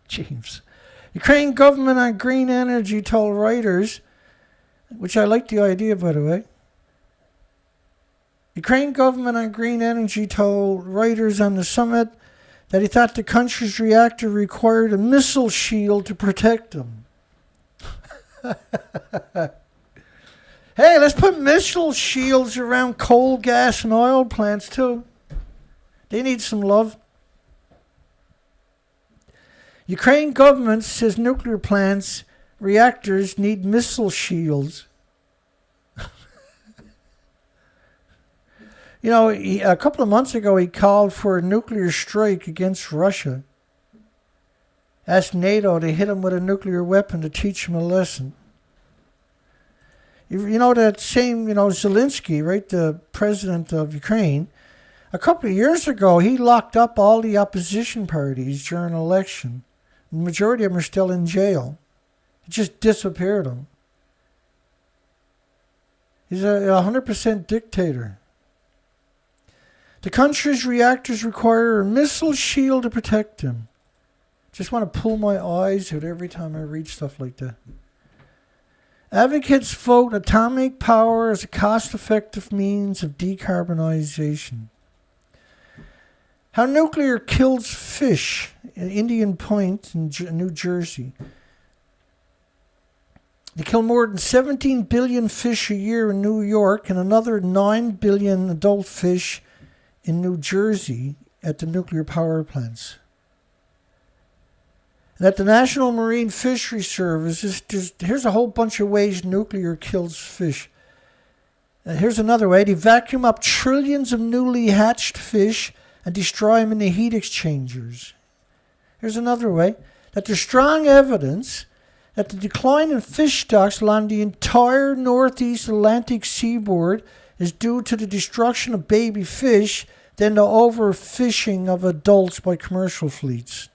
James. Ukraine government on green energy told Reuters which I like the idea, by the way. Ukraine government on green energy told writers on the summit that he thought the country's reactor required a missile shield to protect them. Hey, let's put missile shields around coal, gas, and oil plants too. They need some love. Ukraine government says nuclear plants, reactors need missile shields. You know, a couple of months ago he called for a nuclear strike against Russia. Asked NATO to hit him with a nuclear weapon to teach him a lesson. You know that same, Zelensky, right, the president of Ukraine, a couple of years ago, he locked up all the opposition parties during an election. The majority of them are still in jail. He just disappeared them. He's a 100% dictator. The country's reactors require a missile shield to protect them. Just want to pull my eyes out every time I read stuff like that. Advocates vote atomic power as a cost-effective means of decarbonization. How nuclear kills fish in Indian Point in New Jersey. They kill more than 17 billion fish a year in New York and another 9 billion adult fish in New Jersey at the nuclear power plants. And at the National Marine Fisheries Service, here's a whole bunch of ways nuclear kills fish. Here's another way. They vacuum up trillions of newly hatched fish and destroy them in the heat exchangers. Here's another way. That there's strong evidence that the decline in fish stocks along the entire northeast Atlantic seaboard is due to the destruction of baby fish than the overfishing of adults by commercial fleets.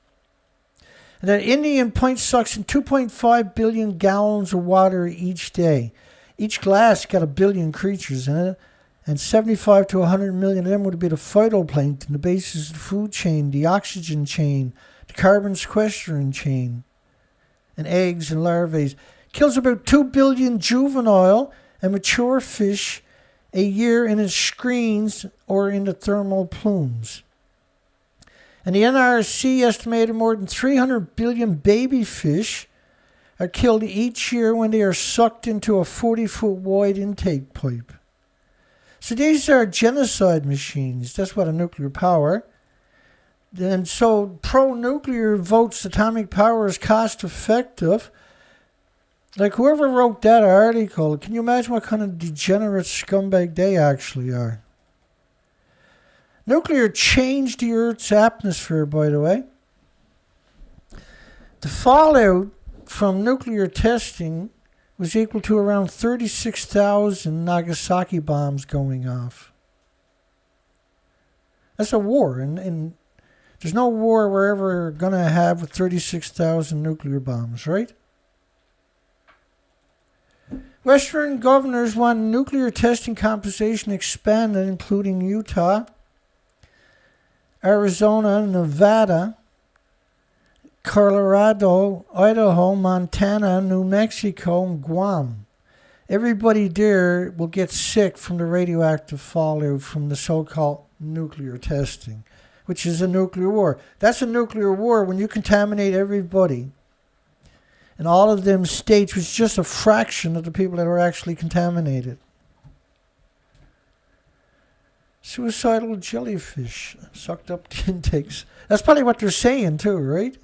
And that Indian Point sucks in 2.5 billion gallons of water each day. Each glass got 1 billion creatures in it, and 75 to 100 million of them would be the phytoplankton, the basis of the food chain, the oxygen chain, the carbon sequestering chain, and eggs and larvae. Kills about 2 billion juvenile and mature fish a year in its screens or in the thermal plumes. And the NRC estimated more than 300 billion baby fish are killed each year when they are sucked into a 40-foot wide intake pipe. So these are genocide machines. That's what a nuclear power. And so pro-nuclear votes atomic power is cost-effective. Like whoever wrote that article, can you imagine what kind of degenerate scumbag they actually are? Nuclear changed the Earth's atmosphere, by the way. The fallout from nuclear testing was equal to around 36,000 Nagasaki bombs going off. That's a war, and there's no war we're ever going to have with 36,000 nuclear bombs, right? Western governors want nuclear testing compensation expanded, including Utah, Arizona, Nevada, Colorado, Idaho, Montana, New Mexico, and Guam. Everybody there will get sick from the radioactive fallout from the so-called nuclear testing, which is a nuclear war. That's a nuclear war when you contaminate everybody. And all of them states was just a fraction of the people that were actually contaminated. Suicidal jellyfish sucked up the intakes. That's probably what they're saying too, right?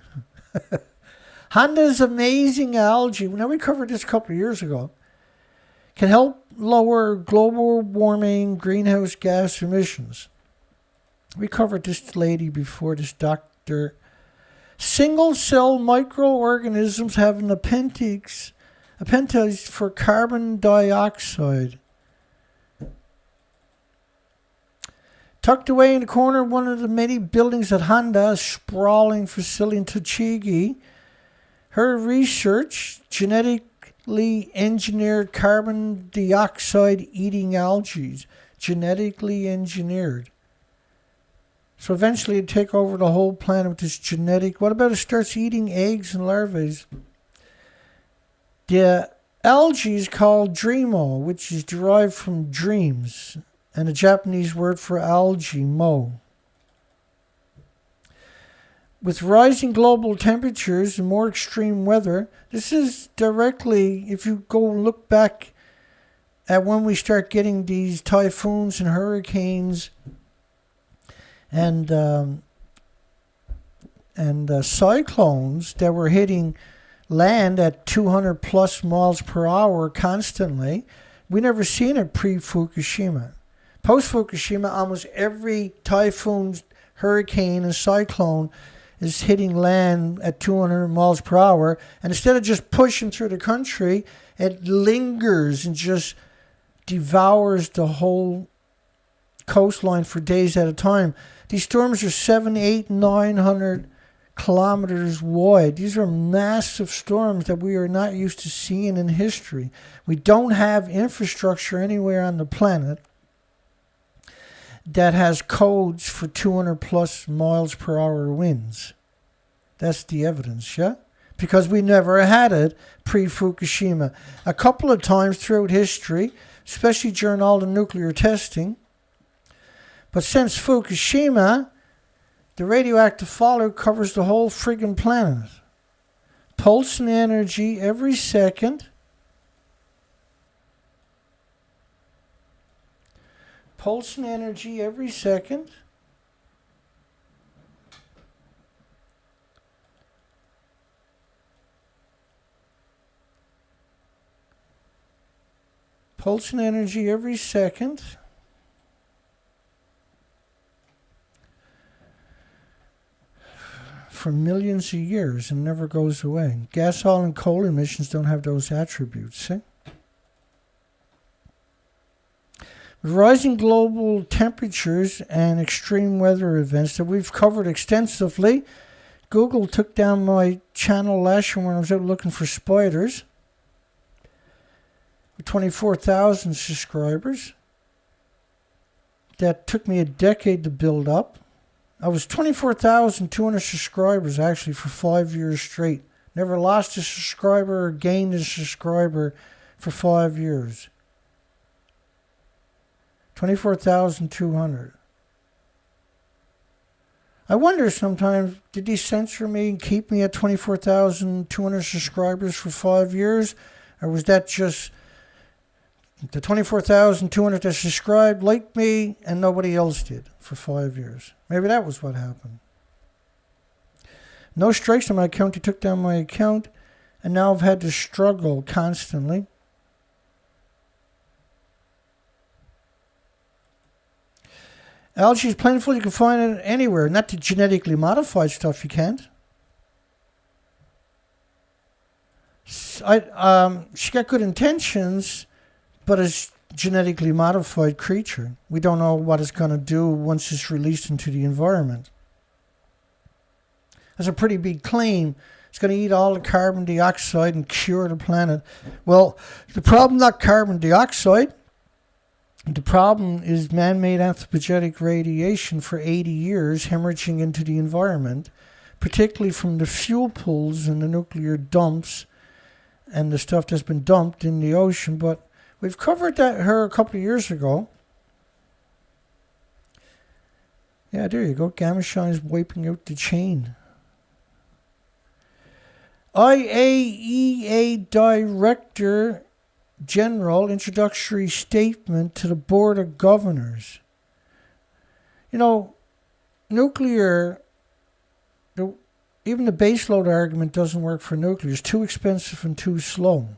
Honda's amazing algae, now we covered this a couple of years ago, can help lower global warming greenhouse gas emissions. We covered this lady before, this doctor. Single-cell microorganisms have an appendix for carbon dioxide. Tucked away in the corner of one of the many buildings at Honda, a sprawling facility in Tochigi, her research, genetically engineered carbon dioxide eating algae, genetically engineered. So eventually it'd take over the whole planet with this genetic. What about it starts eating eggs and larvae? The Algae is called dreamo, which is derived from dreams, and a Japanese word for algae, mo. With rising global temperatures and more extreme weather, this is directly, if you go look back at when we start getting these typhoons and hurricanes and cyclones that were hitting land at 200 plus miles per hour constantly, we never seen it pre-Fukushima. Post-Fukushima, almost every typhoon, hurricane, and cyclone is hitting land at 200 miles per hour, and instead of just pushing through the country, it lingers and just devours the whole coastline for days at a time. These storms are 700, 800, 900 kilometers wide. These are massive storms that we are not used to seeing in history. We don't have infrastructure anywhere on the planet that has codes for 200 plus miles per hour winds. That's the evidence, yeah? Because we never had it pre-Fukushima. A couple of times throughout history, especially during all the nuclear testing. But since Fukushima, the radioactive fallout covers the whole friggin' planet. Pulsing energy every second. Pulsing energy every second. Pulsing energy every second. For millions of years and never goes away. Gas, oil, and coal emissions don't have those attributes, see? With rising global temperatures and extreme weather events that we've covered extensively, Google took down my channel last year when I was out looking for spiders. With 24,000 subscribers. That took me a decade to build up. I was 24,200 subscribers actually for 5 years straight. Never lost a subscriber or gained a subscriber for 5 years. 24,200. I wonder sometimes, did they censor me and keep me at 24,200 subscribers for 5 years? Or was that just the 24,200 that subscribed, liked me, and nobody else did for 5 years? Maybe that was what happened. No strikes on my account. They took down my account, and now I've had to struggle constantly. Algae is plentiful. You can find it anywhere. Not the genetically modified stuff you can't. She got good intentions, but it's genetically modified creature. We don't know what it's going to do once it's released into the environment. That's a pretty big claim. It's going to eat all the carbon dioxide and cure the planet. Well, the problem not carbon dioxide. The problem is man-made anthropogenic radiation for 80 years hemorrhaging into the environment, particularly from the fuel pools and the nuclear dumps and the stuff that's been dumped in the ocean. But we've covered that here a couple of years ago. Yeah, there you go. Gamma shine's wiping out the chain. IAEA Director General introductory statement to the Board of Governors. You know, nuclear, even the baseload argument doesn't work for nuclear. It's too expensive and too slow.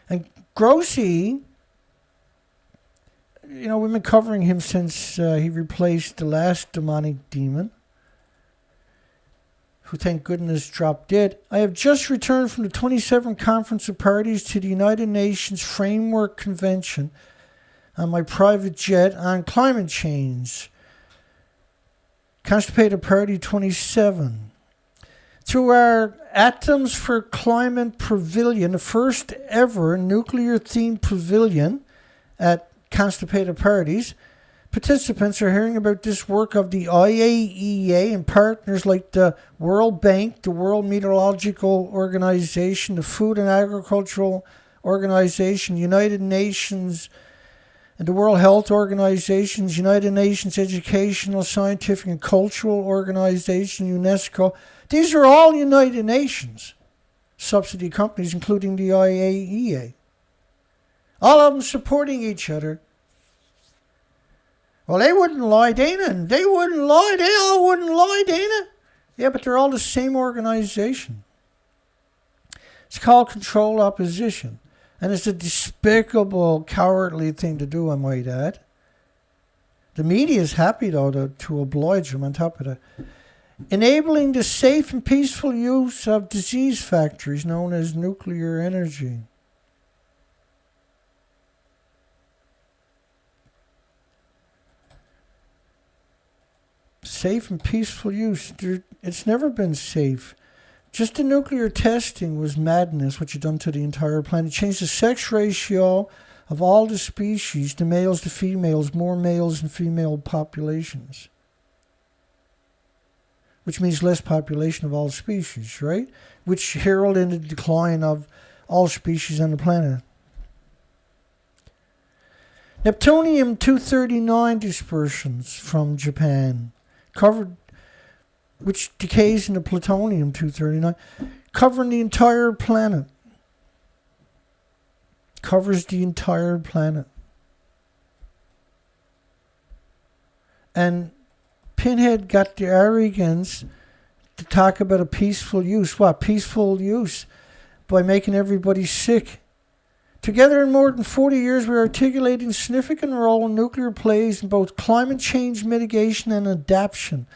And Grossi, you know, we've been covering him since he replaced the last demonic demon, who thank goodness dropped dead. I have just returned from the 27th Conference of Parties to the United Nations Framework Convention on my private jet on climate change. Constipated Party 27. Through our Atoms for Climate Pavilion, the first ever nuclear-themed pavilion at Constipated Parties, participants are hearing about this work of the IAEA and partners like the World Bank, the World Meteorological Organization, the Food and Agricultural Organization, United Nations, and the World Health Organizations, United Nations Educational, Scientific and Cultural Organization, UNESCO. These are all United Nations subsidy companies, including the IAEA. All of them supporting each other. Well, they wouldn't lie, Dana. They wouldn't lie. They all wouldn't lie, Dana. Yeah, but they're all the same organization. It's called controlled opposition. And it's a despicable, cowardly thing to do, I might add. The media is happy, though, to oblige them on top of that. Enabling the safe and peaceful use of disease factories known as nuclear energy. Safe and peaceful use. It's never been safe. Just the nuclear testing was madness, what you've done to the entire planet. Changed the sex ratio of all the species, the males to females, more males than female populations. Which means less population of all species, right? Which heralded the decline of all species on the planet. Neptunium-239 dispersions from Japan, covered, which decays into plutonium-239, covering the entire planet. Covers the entire planet. And Pinhead got the arrogance to talk about a peaceful use. What? Peaceful use? By making everybody sick. Together in more than 40 years, we're articulating a significant role nuclear plays in both climate change mitigation and adaptation.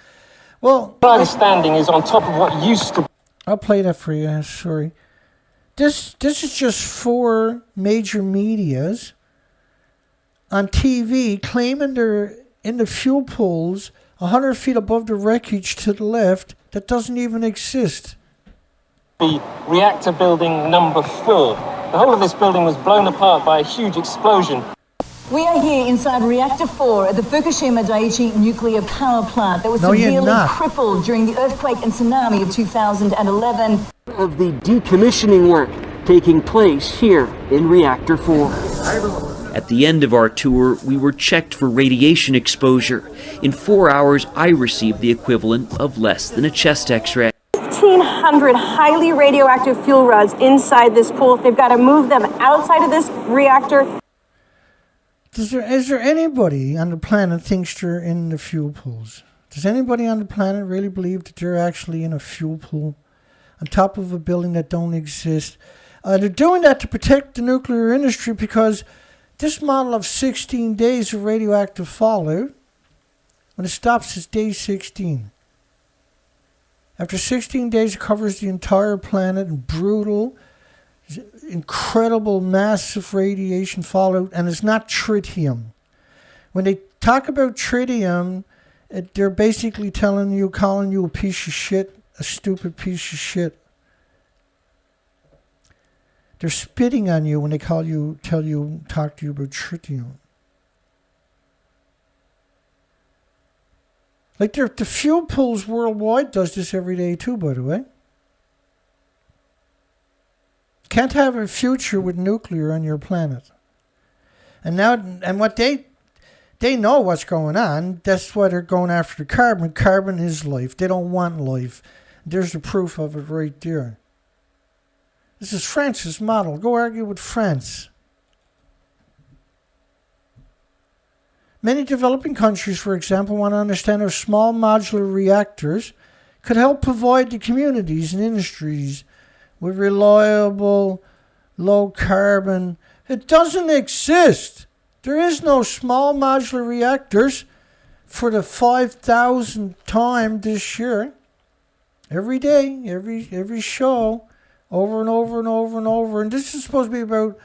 Well, my understanding is on top of what used to... I'll play that for you, sorry. This is just 4 major medias on TV claiming they're in the fuel pools 100 feet above the wreckage to the left that doesn't even exist. The reactor building number 4. The whole of this building was blown apart by a huge explosion. We are here inside Reactor 4 at the Fukushima Daiichi nuclear power plant that was severely crippled during the earthquake and tsunami of 2011. Of the decommissioning work taking place here in Reactor 4. At the end of our tour, we were checked for radiation exposure. In 4 hours, I received the equivalent of less than a chest x-ray. 1,500 highly radioactive fuel rods inside this pool. They've got to move them outside of this reactor. Is there anybody on the planet thinks they're in the fuel pools? Does anybody on the planet really believe that they're actually in a fuel pool on top of a building that don't exist? They're doing that to protect the nuclear industry because this model of 16 days of radioactive fallout, when it stops, it's day 16. After 16 days, it covers the entire planet in brutal, incredible, massive radiation fallout, and it's not tritium. When they talk about tritium, they're basically calling you a piece of shit, a stupid piece of shit. They're spitting on you when they talk to you about tritium. Like the fuel pools worldwide does this every day too, by the way. Can't have a future with nuclear on your planet. And what they know what's going on. That's why they're going after the carbon. Carbon is life. They don't want life. There's the proof of it right there. This is France's model. Go argue with France. Many developing countries, for example, want to understand how small modular reactors could help provide the communities and industries with reliable, low carbon. It doesn't exist. There is no small modular reactors for the 5,000th time this year. Every day, every show, over and over and over and over. And this is supposed to be about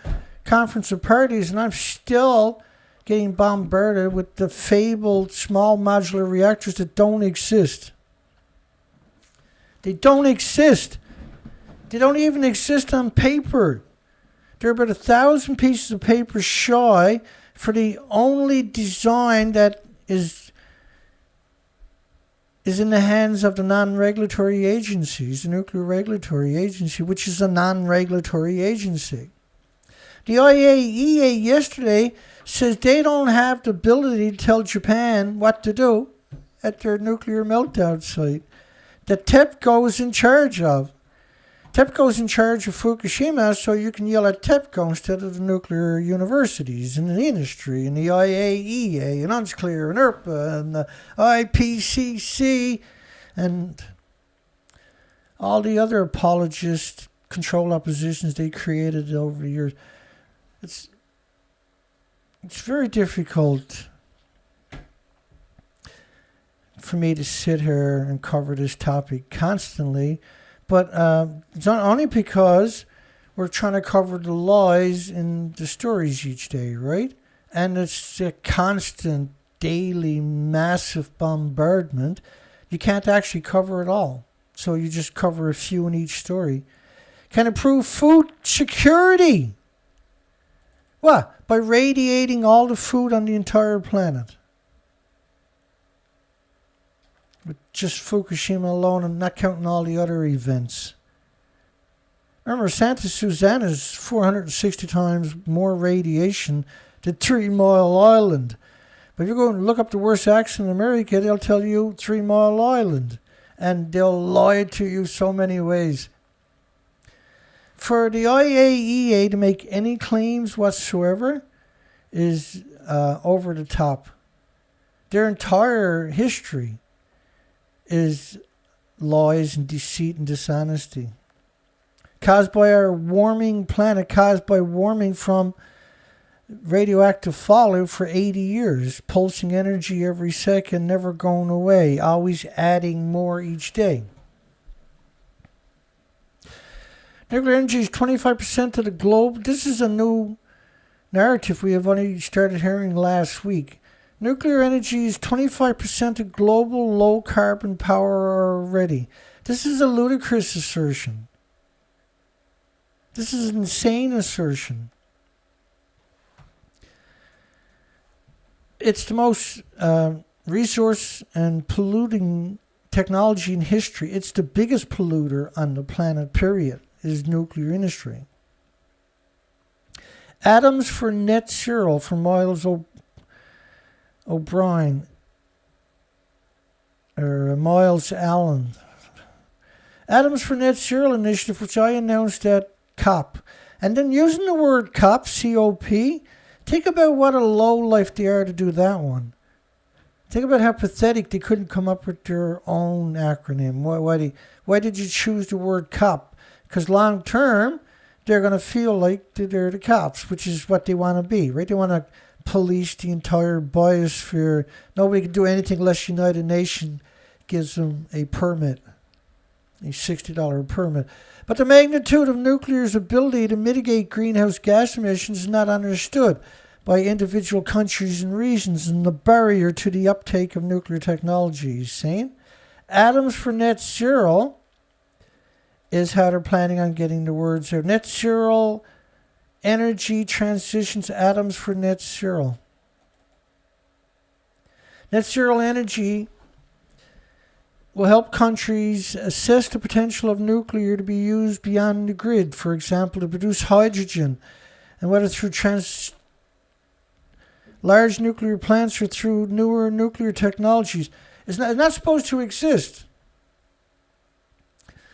conference of parties, and I'm still getting bombarded with the fabled small modular reactors that don't exist. They don't exist. They don't even exist on paper. They're about 1,000 pieces of paper shy for the only design that is in the hands of the non-regulatory agencies, the Nuclear Regulatory Agency, which is a non-regulatory agency. The IAEA yesterday says they don't have the ability to tell Japan what to do at their nuclear meltdown site that TEPCO is in charge of. TEPCO is in charge of Fukushima, so you can yell at TEPCO instead of the nuclear universities and the industry and the IAEA and Unclear and IRPA and the IPCC and all the other apologist control oppositions they created over the years. It's very difficult for me to sit here and cover this topic constantly, but it's not only because we're trying to cover the lies in the stories each day, right? And it's a constant, daily, massive bombardment. You can't actually cover it all, so you just cover a few in each story. Can improve food security. What? By radiating all the food on the entire planet. With just Fukushima alone and not counting all the other events. Remember, Santa Susana is 460 times more radiation than 3 Mile Island. But if you go and look up the worst accident in America, they'll tell you 3 Mile Island. And they'll lie to you so many ways. For the IAEA to make any claims whatsoever is over the top. Their entire history is lies and deceit and dishonesty. Caused by our warming planet, caused by warming from radioactive fallout for 80 years, pulsing energy every second, never going away, always adding more each day. Nuclear energy is 25% of the globe. This is a new narrative we have only started hearing last week. Nuclear energy is 25% of global low-carbon power already. This is a ludicrous assertion. This is an insane assertion. It's the most resource and polluting technology in history. It's the biggest polluter on the planet, period, is nuclear industry. Atoms for net zero from Miles O'Brien, or Miles Allen. Atoms for Net Zero initiative, which I announced at COP. And then using the word COP, C-O-P, think about what a lowlife they are to do that one. Think about how pathetic they couldn't come up with their own acronym. Why did you choose the word COP? Because long term, they're going to feel like they're the cops, which is what they want to be, right? They want to police the entire biosphere. Nobody can do anything unless United Nations gives them a permit, a $60 permit. But the magnitude of nuclear's ability to mitigate greenhouse gas emissions is not understood by individual countries and regions, and the barrier to the uptake of nuclear technology, he's saying. Atoms for net zero is how they're planning on getting the words out. Net zero energy transitions atoms for net zero. Net zero energy will help countries assess the potential of nuclear to be used beyond the grid, for example, to produce hydrogen, and whether through large nuclear plants or through newer nuclear technologies. It's not supposed to exist.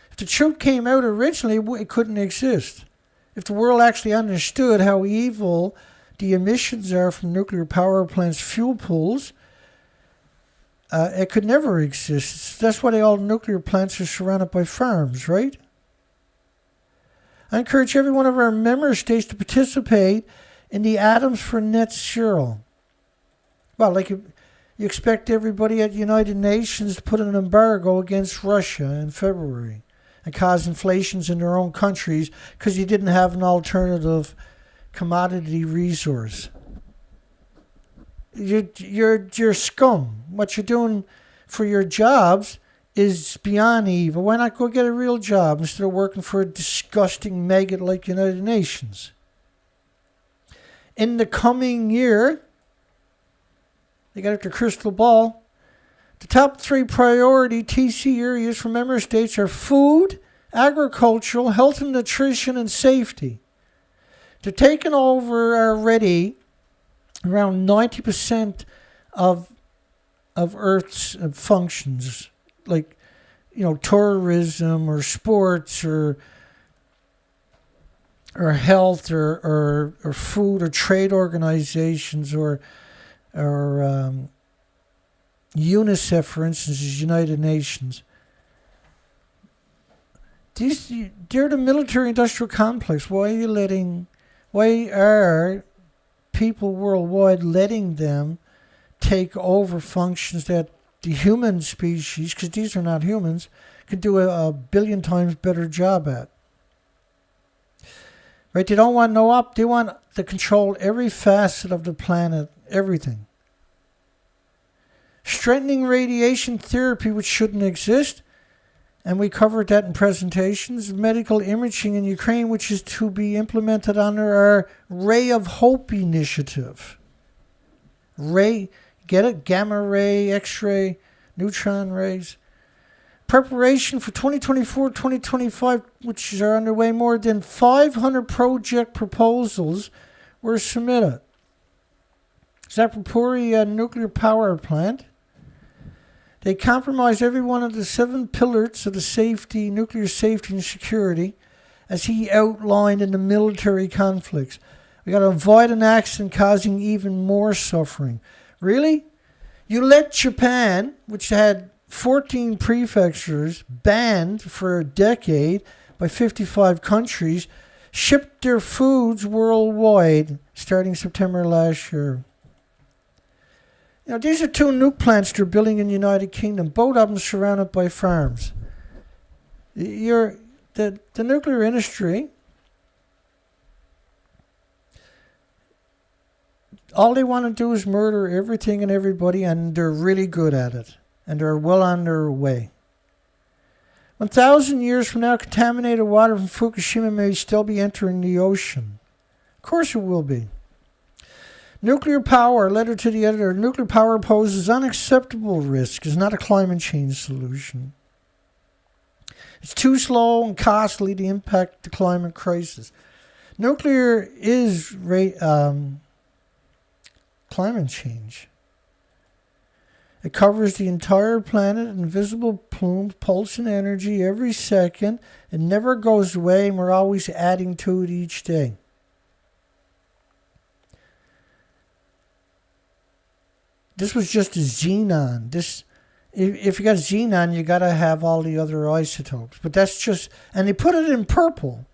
If the truth came out originally, it couldn't exist. If the world actually understood how evil the emissions are from nuclear power plants' fuel pools, it could never exist. That's why all nuclear plants are surrounded by farms, right? I encourage every one of our member states to participate in the Atoms for Net Zero. Well, like you expect everybody at United Nations to put an embargo against Russia in February and cause inflations in their own countries because you didn't have an alternative commodity resource. You're scum. What you're doing for your jobs is beyond evil. Why not go get a real job instead of working for a disgusting maggot like United Nations? In the coming year, They got their crystal ball. The top 3 priority TC areas for member states are food, agricultural, health and nutrition, and safety. They're taking over already around 90% of Earth's functions, like, tourism or sports or health or food or trade organizations or UNICEF, for instance, is United Nations. They're the military-industrial complex. Why are people worldwide letting them take over functions that the human species, because these are not humans, could do a billion times better job at? Right? They don't want they want to control every facet of the planet, everything. Strengthening radiation therapy, which shouldn't exist, and we covered that in presentations. Medical imaging in Ukraine, which is to be implemented under our Ray of Hope initiative. Ray, get it? Gamma ray, X-ray, neutron rays. Preparation for 2024-2025, which are underway. More than 500 project proposals were submitted. Zaporizhzhia nuclear power plant. They compromised every one of the 7 pillars of the nuclear safety and security, as he outlined in the military conflicts. We got to avoid an accident causing even more suffering. Really? You let Japan, which had 14 prefectures, banned for a decade by 55 countries, ship their foods worldwide starting September last year. These are 2 nuke plants they're building in the United Kingdom, both of them surrounded by farms. The nuclear industry, all they want to do is murder everything and everybody, and they're really good at it. And they're well on their way. 1,000 years from now, contaminated water from Fukushima may still be entering the ocean. Of course it will be. Nuclear power, letter to the editor, nuclear power poses unacceptable risk, is not a climate change solution. It's too slow and costly to impact the climate crisis. Nuclear is climate change. It covers the entire planet, invisible plumes, pulsing energy every second. It never goes away, and we're always adding to it each day. This was just a xenon. If you got xenon, you got to have all the other isotopes. But that's just, and they put it in purple.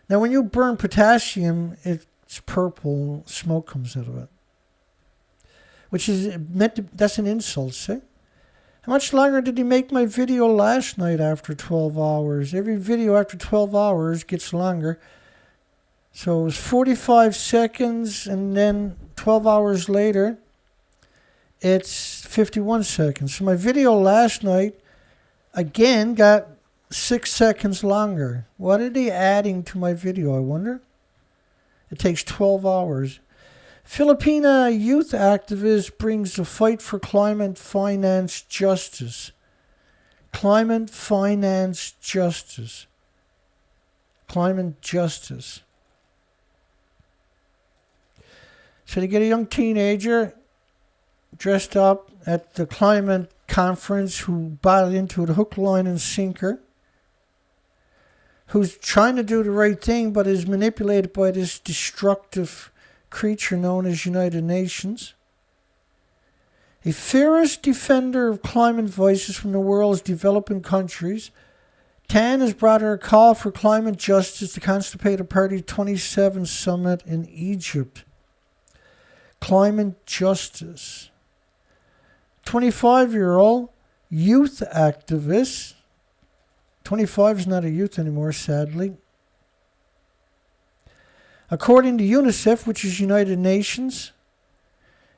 Now, when you burn potassium, it's purple. Smoke comes out of it. Which is meant to, that's an insult, see? How much longer did he make my video last night after 12 hours? Every video after 12 hours gets longer. So it was 45 seconds, and then 12 hours later, it's 51 seconds. So my video last night, again, got 6 seconds longer. What are they adding to my video, I wonder? It takes 12 hours. Filipina youth activist brings the fight for climate finance justice. Climate finance justice. Climate justice. So they get a young teenager dressed up at the climate conference who bought into it hook, line, and sinker, who's trying to do the right thing but is manipulated by this destructive creature known as United Nations. A fierce defender of climate voices from the world's developing countries, Tan has brought her a call for climate justice to constipate a Party 27 summit in Egypt. Climate justice. 25-year-old youth activist. 25 is not a youth anymore, sadly. According to UNICEF, which is United Nations,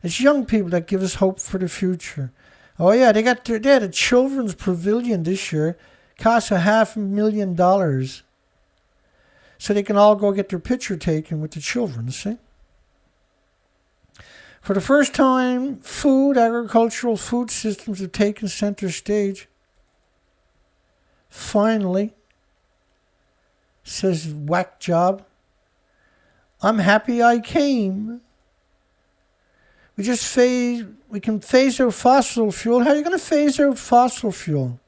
it's young people that give us hope for the future. Oh yeah, they had a children's pavilion this year. Cost $500,000. So they can all go get their picture taken with the children, see? For the first time, agricultural food systems have taken center stage. Finally, says Whack Job. I'm happy I came. We can phase out fossil fuel. How are you going to phase out fossil fuel?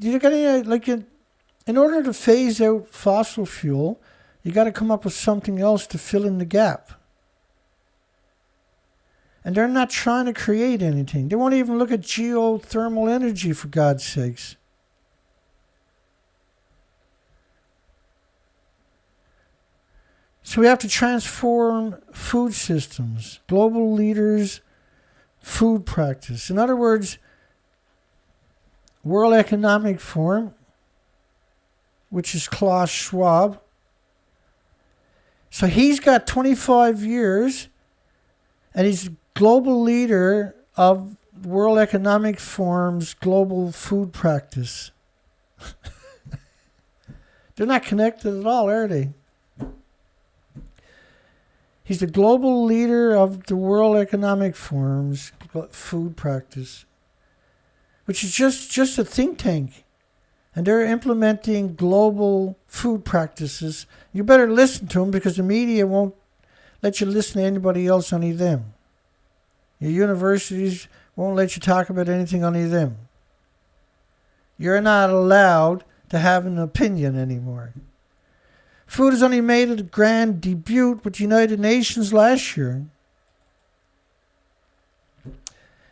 In order to phase out fossil fuel, you got to come up with something else to fill in the gap. And they're not trying to create anything. They won't even look at geothermal energy, for God's sakes. So we have to transform food systems, global leaders, food practice. In other words, World Economic Forum, which is Klaus Schwab. So he's got 25 years, and he's global leader of World Economic Forum's global food practice. They're not connected at all, are they? He's the global leader of the World Economic Forum's food practice, which is just a think tank. And they're implementing global food practices. You better listen to them because the media won't let you listen to anybody else, only them. Your universities won't let you talk about anything, only them. You're not allowed to have an opinion anymore. Food has only made a grand debut with the United Nations last year.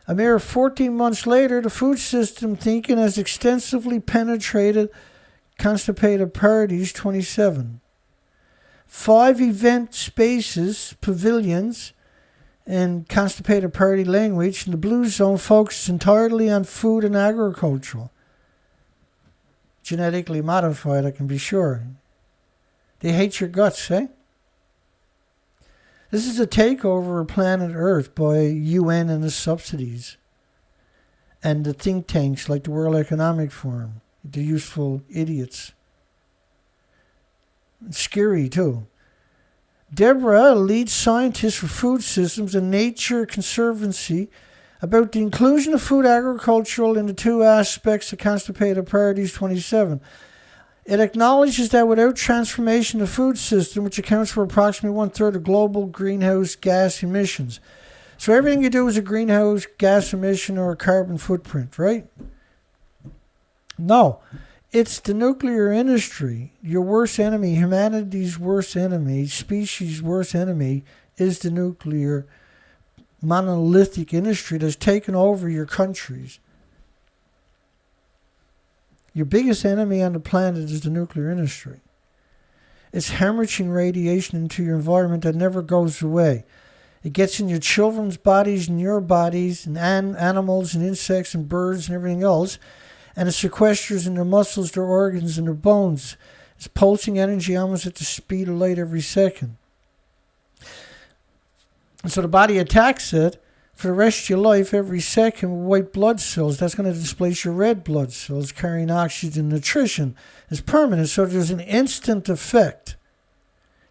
A mere 14 months later, the food system thinking has extensively penetrated Constipated Parties 27. 5 event spaces, pavilions, in Constipated Party language, in the Blue Zone focuses entirely on food and agriculture. Genetically modified, I can be sure. They hate your guts, eh? This is a takeover of planet Earth by UN and the subsidies and the think tanks like the World Economic Forum, the useful idiots. It's scary, too. Deborah, a lead scientist for food systems and Nature Conservancy, about the inclusion of food agricultural in the 2 aspects of Constipated Parties 27. It acknowledges that without transformation of the food system, which accounts for approximately 1/3 of global greenhouse gas emissions. So everything you do is a greenhouse gas emission or a carbon footprint, right? No. It's the nuclear industry. Your worst enemy, humanity's worst enemy, species' worst enemy, is the nuclear monolithic industry that's taken over your countries. Your biggest enemy on the planet is the nuclear industry. It's hemorrhaging radiation into your environment that never goes away. It gets in your children's bodies and your bodies and animals and insects and birds and everything else, and it sequesters in their muscles, their organs, and their bones. It's pulsing energy almost at the speed of light every second. And so the body attacks it for the rest of your life every second with white blood cells. That's going to displace your red blood cells, carrying oxygen and nutrition. It's permanent, so there's an instant effect.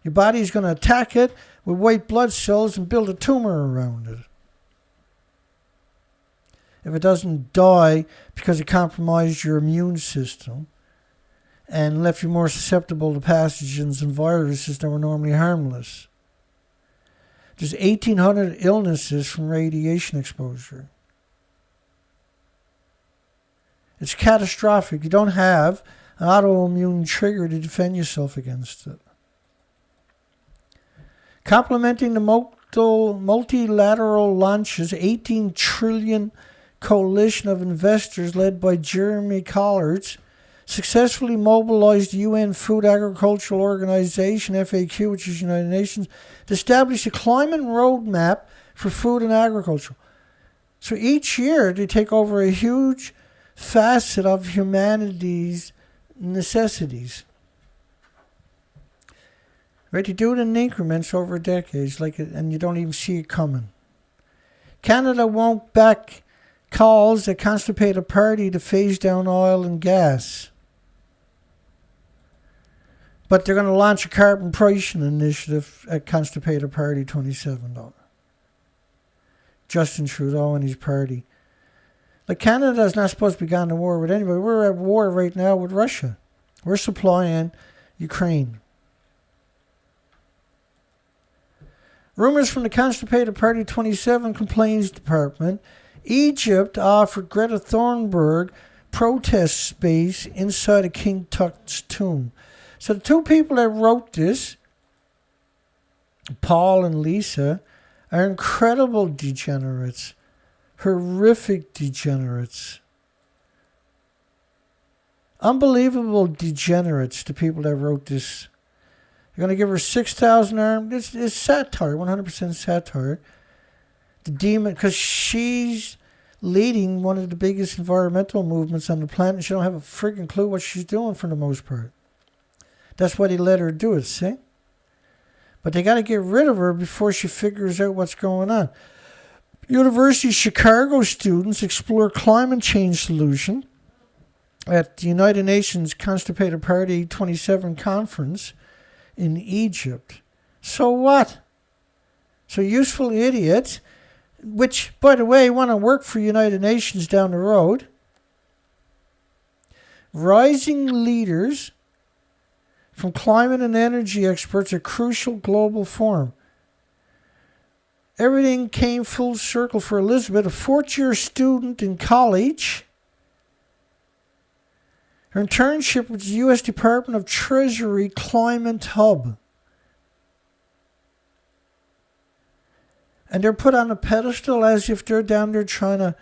Your body is going to attack it with white blood cells and build a tumor around it. If it doesn't die because it compromised your immune system and left you more susceptible to pathogens and viruses that were normally harmless. There's 1,800 illnesses from radiation exposure. It's catastrophic. You don't have an autoimmune trigger to defend yourself against it. Complementing the multilateral launches, 18 trillion coalition of investors led by Jeremy Collards successfully mobilized the UN Food Agricultural Organization, FAQ, which is United Nations, to establish a climate roadmap for food and agriculture. So each year they take over a huge facet of humanity's necessities. Right? They do it in increments over decades, and you don't even see it coming. Canada won't back calls that Constipated Party to phase down oil and gas. But they're going to launch a carbon pricing initiative at Constipated Party 27, though. Justin Trudeau and his party. Like, Canada's not supposed to be going to war with anybody. We're at war right now with Russia. We're supplying Ukraine. Rumors from the Constipated Party 27 Complaints Department. Egypt offered Greta Thunberg protest space inside of King Tut's tomb. So the two people that wrote this, Paul and Lisa, are incredible degenerates. Horrific degenerates. Unbelievable degenerates, the people that wrote this. They're going to give her 6,000 arms. It's satire, 100% satire. The demon, because she's leading one of the biggest environmental movements on the planet. She don't have a freaking clue what she's doing for the most part. That's why they let her do it, see? But they got to get rid of her before she figures out what's going on. University of Chicago students explore climate change solution at the United Nations Constipated Party 27 conference in Egypt. So what? So useful idiots, which, by the way, want to work for United Nations down the road. Rising leaders from climate and energy experts at crucial global forum. Everything came full circle for Elizabeth, a fourth-year student in college. Her internship with the U.S. Department of Treasury Climate Hub. And they're put on a pedestal as if they're down there trying to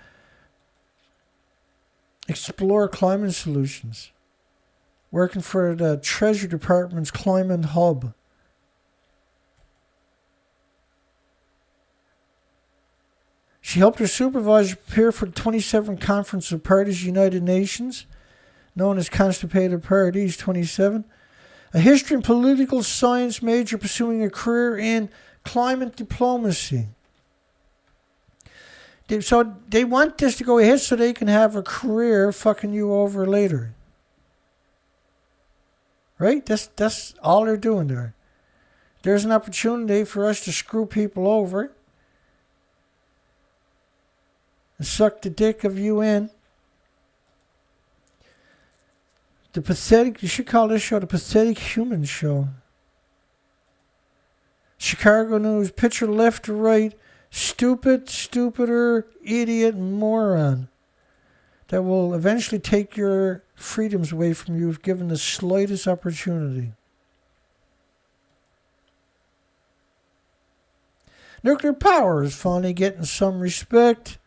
explore climate solutions. Working for the Treasury Department's Climate Hub. She helped her supervisor prepare for the 27th Conference of Parties United Nations, known as Constipated Parties 27. A history and political science major pursuing a career in climate diplomacy. So they want this to go ahead so they can have a career fucking you over later. Right? That's all they're doing there. There's an opportunity for us to screw people over and suck the dick of UN. The pathetic, you should call this show the Pathetic Human Show. Chicago News, picture left to right, stupid, stupider, idiot, moron that will eventually take your freedoms away from you if given the slightest opportunity. Nuclear power is finally getting some respect.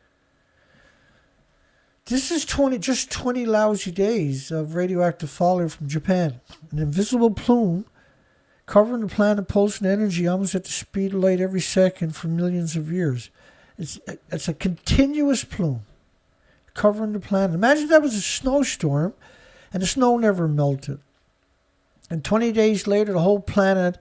This is 20 lousy days of radioactive fallout from Japan. An invisible plume covering the planet pulsing energy almost at the speed of light every second for millions of years. It's a continuous plume covering the planet. Imagine that was a snowstorm and the snow never melted. And 20 days later, the whole planet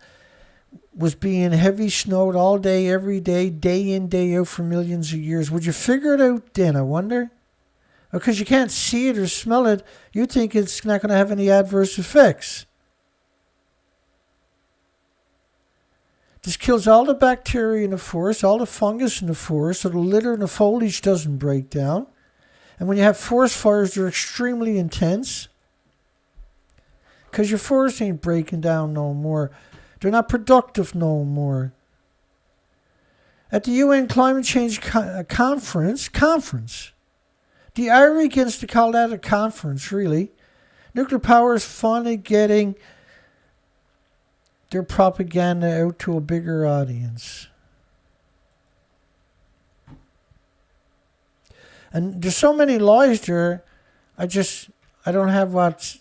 was being heavy snowed all day, every day, day in, day out for millions of years. Would you figure it out then, I wonder? Because you can't see it or smell it, you think it's not going to have any adverse effects. This kills all the bacteria in the forest, all the fungus in the forest, so the litter and the foliage doesn't break down. And when you have forest fires, they're extremely intense. Because your forest ain't breaking down no more. They're not productive no more. At the UN Climate Change Conference, the irony gets to call that a conference, really. Nuclear power is finally getting their propaganda out to a bigger audience. And there's so many lies there, I don't have what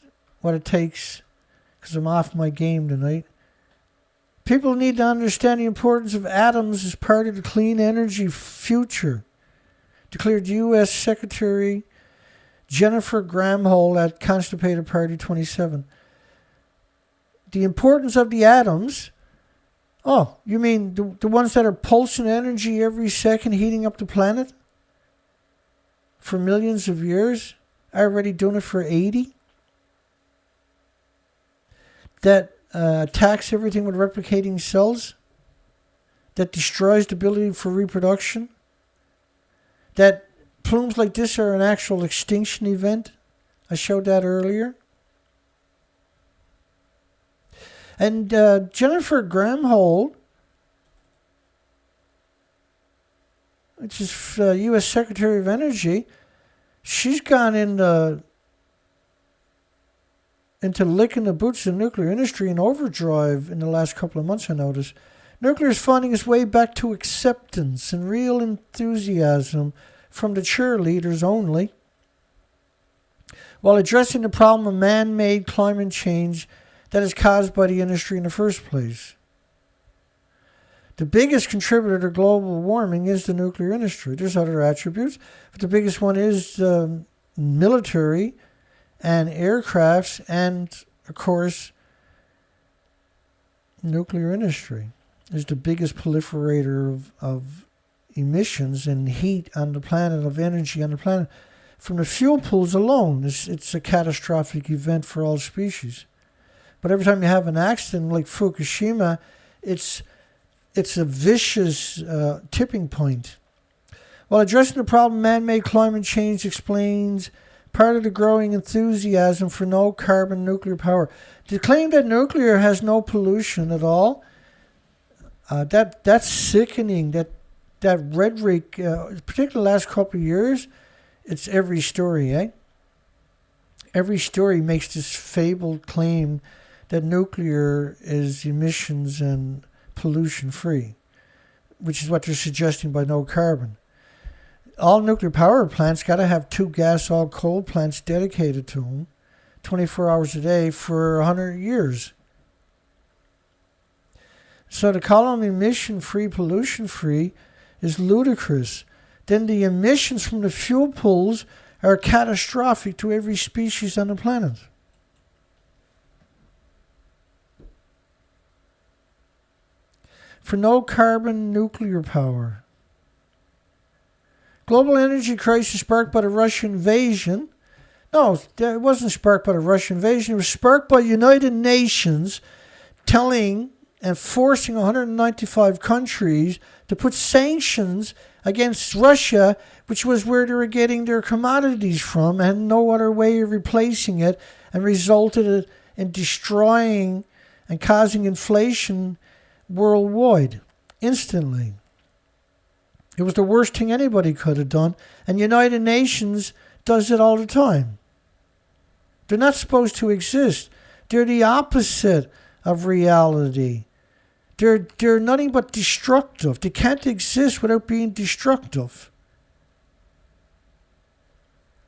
it takes because I'm off my game tonight. People need to understand the importance of atoms as part of the clean energy future, declared U.S. Secretary Jennifer Granholm at Constipated Party 27. The importance of the atoms. Oh, you mean the ones that are pulsing energy every second, heating up the planet for millions of years? Already doing it for 80? That attacks everything with replicating cells, that destroys the ability for reproduction, that plumes like this are an actual extinction event. I showed that earlier. And Jennifer Granholm, which is U.S. Secretary of Energy, she's gone into licking the boots of the nuclear industry in overdrive in the last couple of months, I noticed. Nuclear is finding its way back to acceptance and real enthusiasm from the cheerleaders only, while addressing the problem of man-made climate change that is caused by the industry in the first place. The biggest contributor to global warming is the nuclear industry. There's other attributes, but the biggest one is military and aircrafts and, of course, nuclear industry is the biggest proliferator of emissions and heat on the planet, of energy on the planet. From the fuel pools alone, it's a catastrophic event for all species. But every time you have an accident like Fukushima, it's a vicious tipping point. While addressing the problem, man-made climate change explains part of the growing enthusiasm for no-carbon nuclear power. The claim that nuclear has no pollution at all, that's sickening. That rhetoric, particularly the last couple of years, it's every story, eh? Every story makes this fabled claim that nuclear is emissions and pollution-free, which is what they're suggesting by no carbon. All nuclear power plants got to have 2 gas, all coal plants dedicated to them 24 hours a day for 100 years. So to call them emission-free, pollution-free is ludicrous. Then the emissions from the fuel pools are catastrophic to every species on the planet. For no carbon nuclear power. Global energy crisis sparked by the Russian invasion. No, it wasn't sparked by the Russian invasion. It was sparked by United Nations telling and forcing 195 countries to put sanctions against Russia, which was where they were getting their commodities from, and no other way of replacing it, and resulted in destroying and causing inflation worldwide instantly. It was the worst thing anybody could have done, and United Nations does it all the time. They're not supposed to exist. They're the opposite of reality. They're nothing but destructive. They can't exist without being destructive.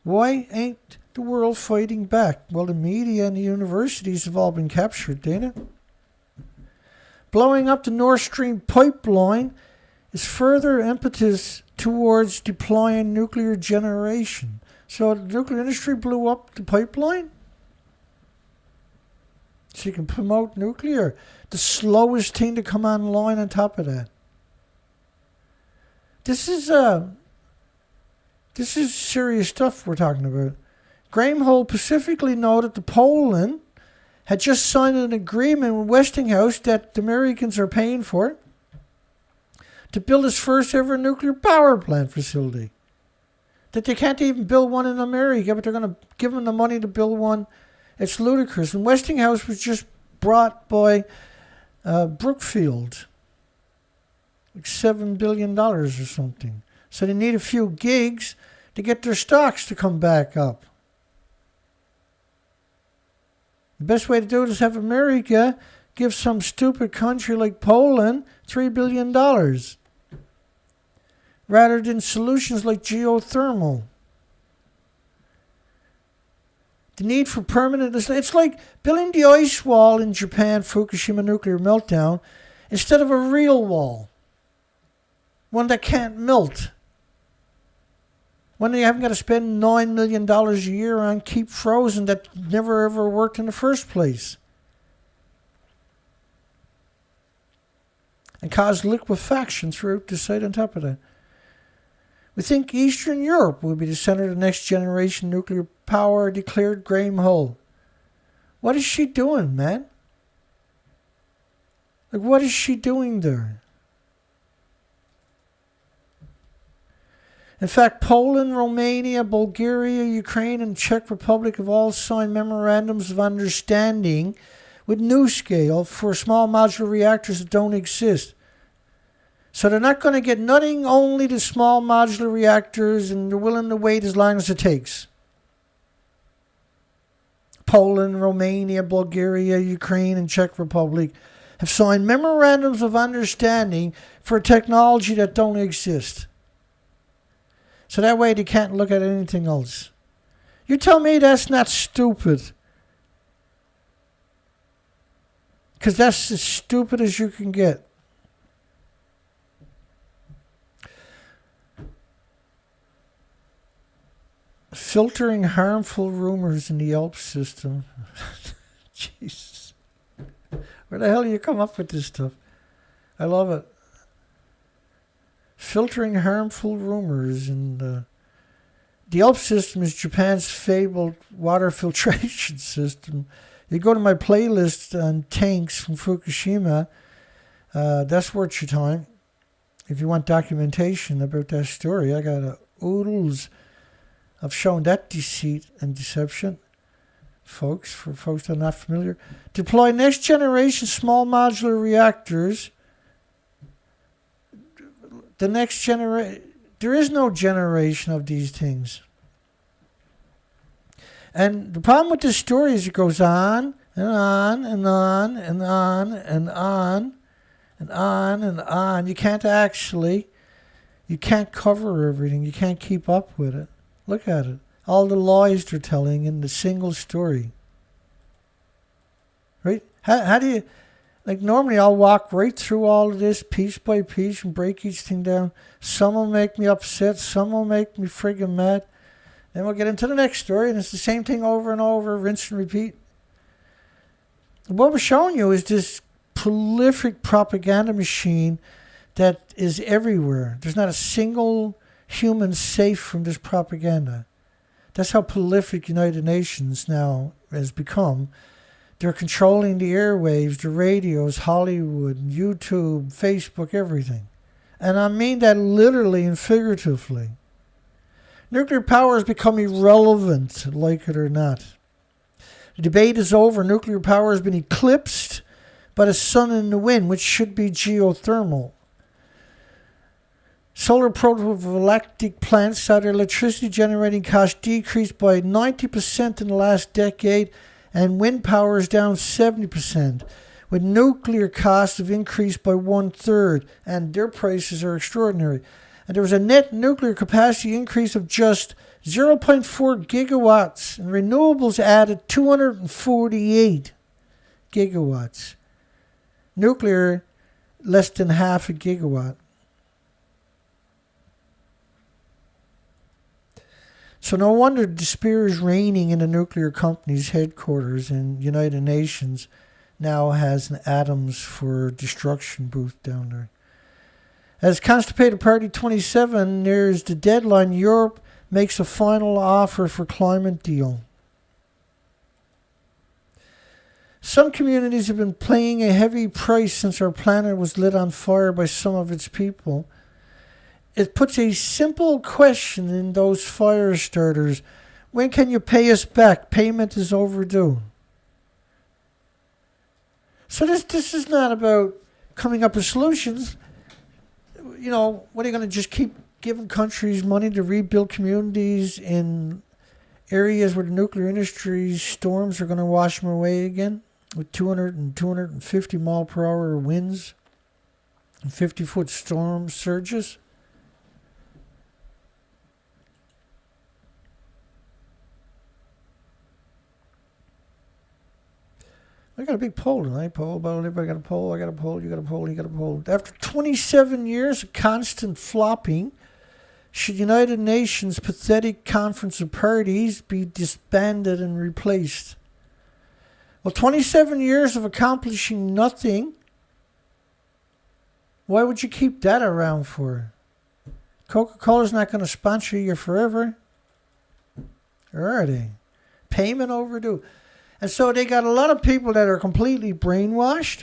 Why ain't the world fighting back? Well, the media and the universities have all been captured, didn't it? Blowing up the Nord Stream pipeline is further impetus towards deploying nuclear generation. So the nuclear industry blew up the pipeline so you can promote nuclear. The slowest thing to come online on top of that. This is serious stuff we're talking about. Granholm specifically noted that Poland had just signed an agreement with Westinghouse that the Americans are paying for to build its first ever nuclear power plant facility. That they can't even build one in America, but they're going to give them the money to build one. It's ludicrous. And Westinghouse was just brought by Brookfield, like $7 billion or something. So they need a few gigs to get their stocks to come back up. The best way to do it is have America give some stupid country like Poland $3 billion rather than solutions like geothermal. The need for permanent... It's like building the ice wall in Japan, Fukushima nuclear meltdown, instead of a real wall. One that can't melt. One that you haven't got to spend $9 million a year on, keep frozen, that never ever worked in the first place. And cause liquefaction throughout the site on top of that. We think Eastern Europe will be the center of the next generation nuclear power, declared Granholm. What is she doing, man? Like, what is she doing there? In fact, Poland, Romania, Bulgaria, Ukraine, and Czech Republic have all signed memorandums of understanding with NuScale for small modular reactors that don't exist. So they're not going to get nothing, only the small modular reactors, and they're willing to wait as long as it takes. Poland, Romania, Bulgaria, Ukraine, and Czech Republic have signed memorandums of understanding for technology that don't exist. So that way they can't look at anything else. You tell me that's not stupid. Because that's as stupid as you can get. Filtering harmful rumors in the Alps system. Jesus. Where the hell do you come up with this stuff? I love it. Filtering harmful rumors. And the Alps system is Japan's fabled water filtration system. You go to my playlist on tanks from Fukushima. That's worth your time. If you want documentation about that story, I got oodles of showing that deceit and deception. Folks, for folks that are not familiar. Deploy next generation small modular reactors. The next generation, there is no generation of these things. And the problem with this story is it goes on and on and on and on and on and on and on. You can't cover everything. You can't keep up with it. Look at it. All the lies they're telling in the single story. Right? How do you... Like, normally I'll walk right through all of this piece by piece and break each thing down. Some will make me upset. Some will make me friggin' mad. Then we'll get into the next story, and it's the same thing over and over, rinse and repeat. What we're showing you is this prolific propaganda machine that is everywhere. There's not a single human safe from this propaganda. That's how prolific United Nations now has become. They're controlling the airwaves, the radios, Hollywood, YouTube, Facebook, everything. And I mean that literally and figuratively. Nuclear power has become irrelevant, like it or not. The debate is over. Nuclear power has been eclipsed by the sun and the wind, which should be geothermal. Solar photovoltaic plants saw their electricity generating costs decreased by 90% in the last decade, and wind power is down 70%, with nuclear costs have increased by 1/3, and their prices are extraordinary. And there was a net nuclear capacity increase of just 0.4 gigawatts, and renewables added 248 gigawatts. Nuclear, less than half a gigawatt. So no wonder despair is reigning in the nuclear company's headquarters, and United Nations now has an atoms for destruction booth down there. As Constipated Party 27 nears the deadline, Europe makes a final offer for climate deal. Some communities have been paying a heavy price since our planet was lit on fire by some of its people. It puts a simple question in those fire starters. When can you pay us back? Payment is overdue. So this is not about coming up with solutions. You know, what are you going to just keep giving countries money to rebuild communities in areas where the nuclear industry's storms are going to wash them away again with 200 and 250 mile per hour winds and 50-foot storm surges? I got a big poll tonight. Poll about everybody got a poll. I got a poll. You got a poll. You got a poll. After 27 years of constant flopping, should United Nations' pathetic conference of parties be disbanded and replaced? Well, 27 years of accomplishing nothing. Why would you keep that around for? Coca-Cola's not going to sponsor you forever. Or are they? Payment overdue. And so they got a lot of people that are completely brainwashed.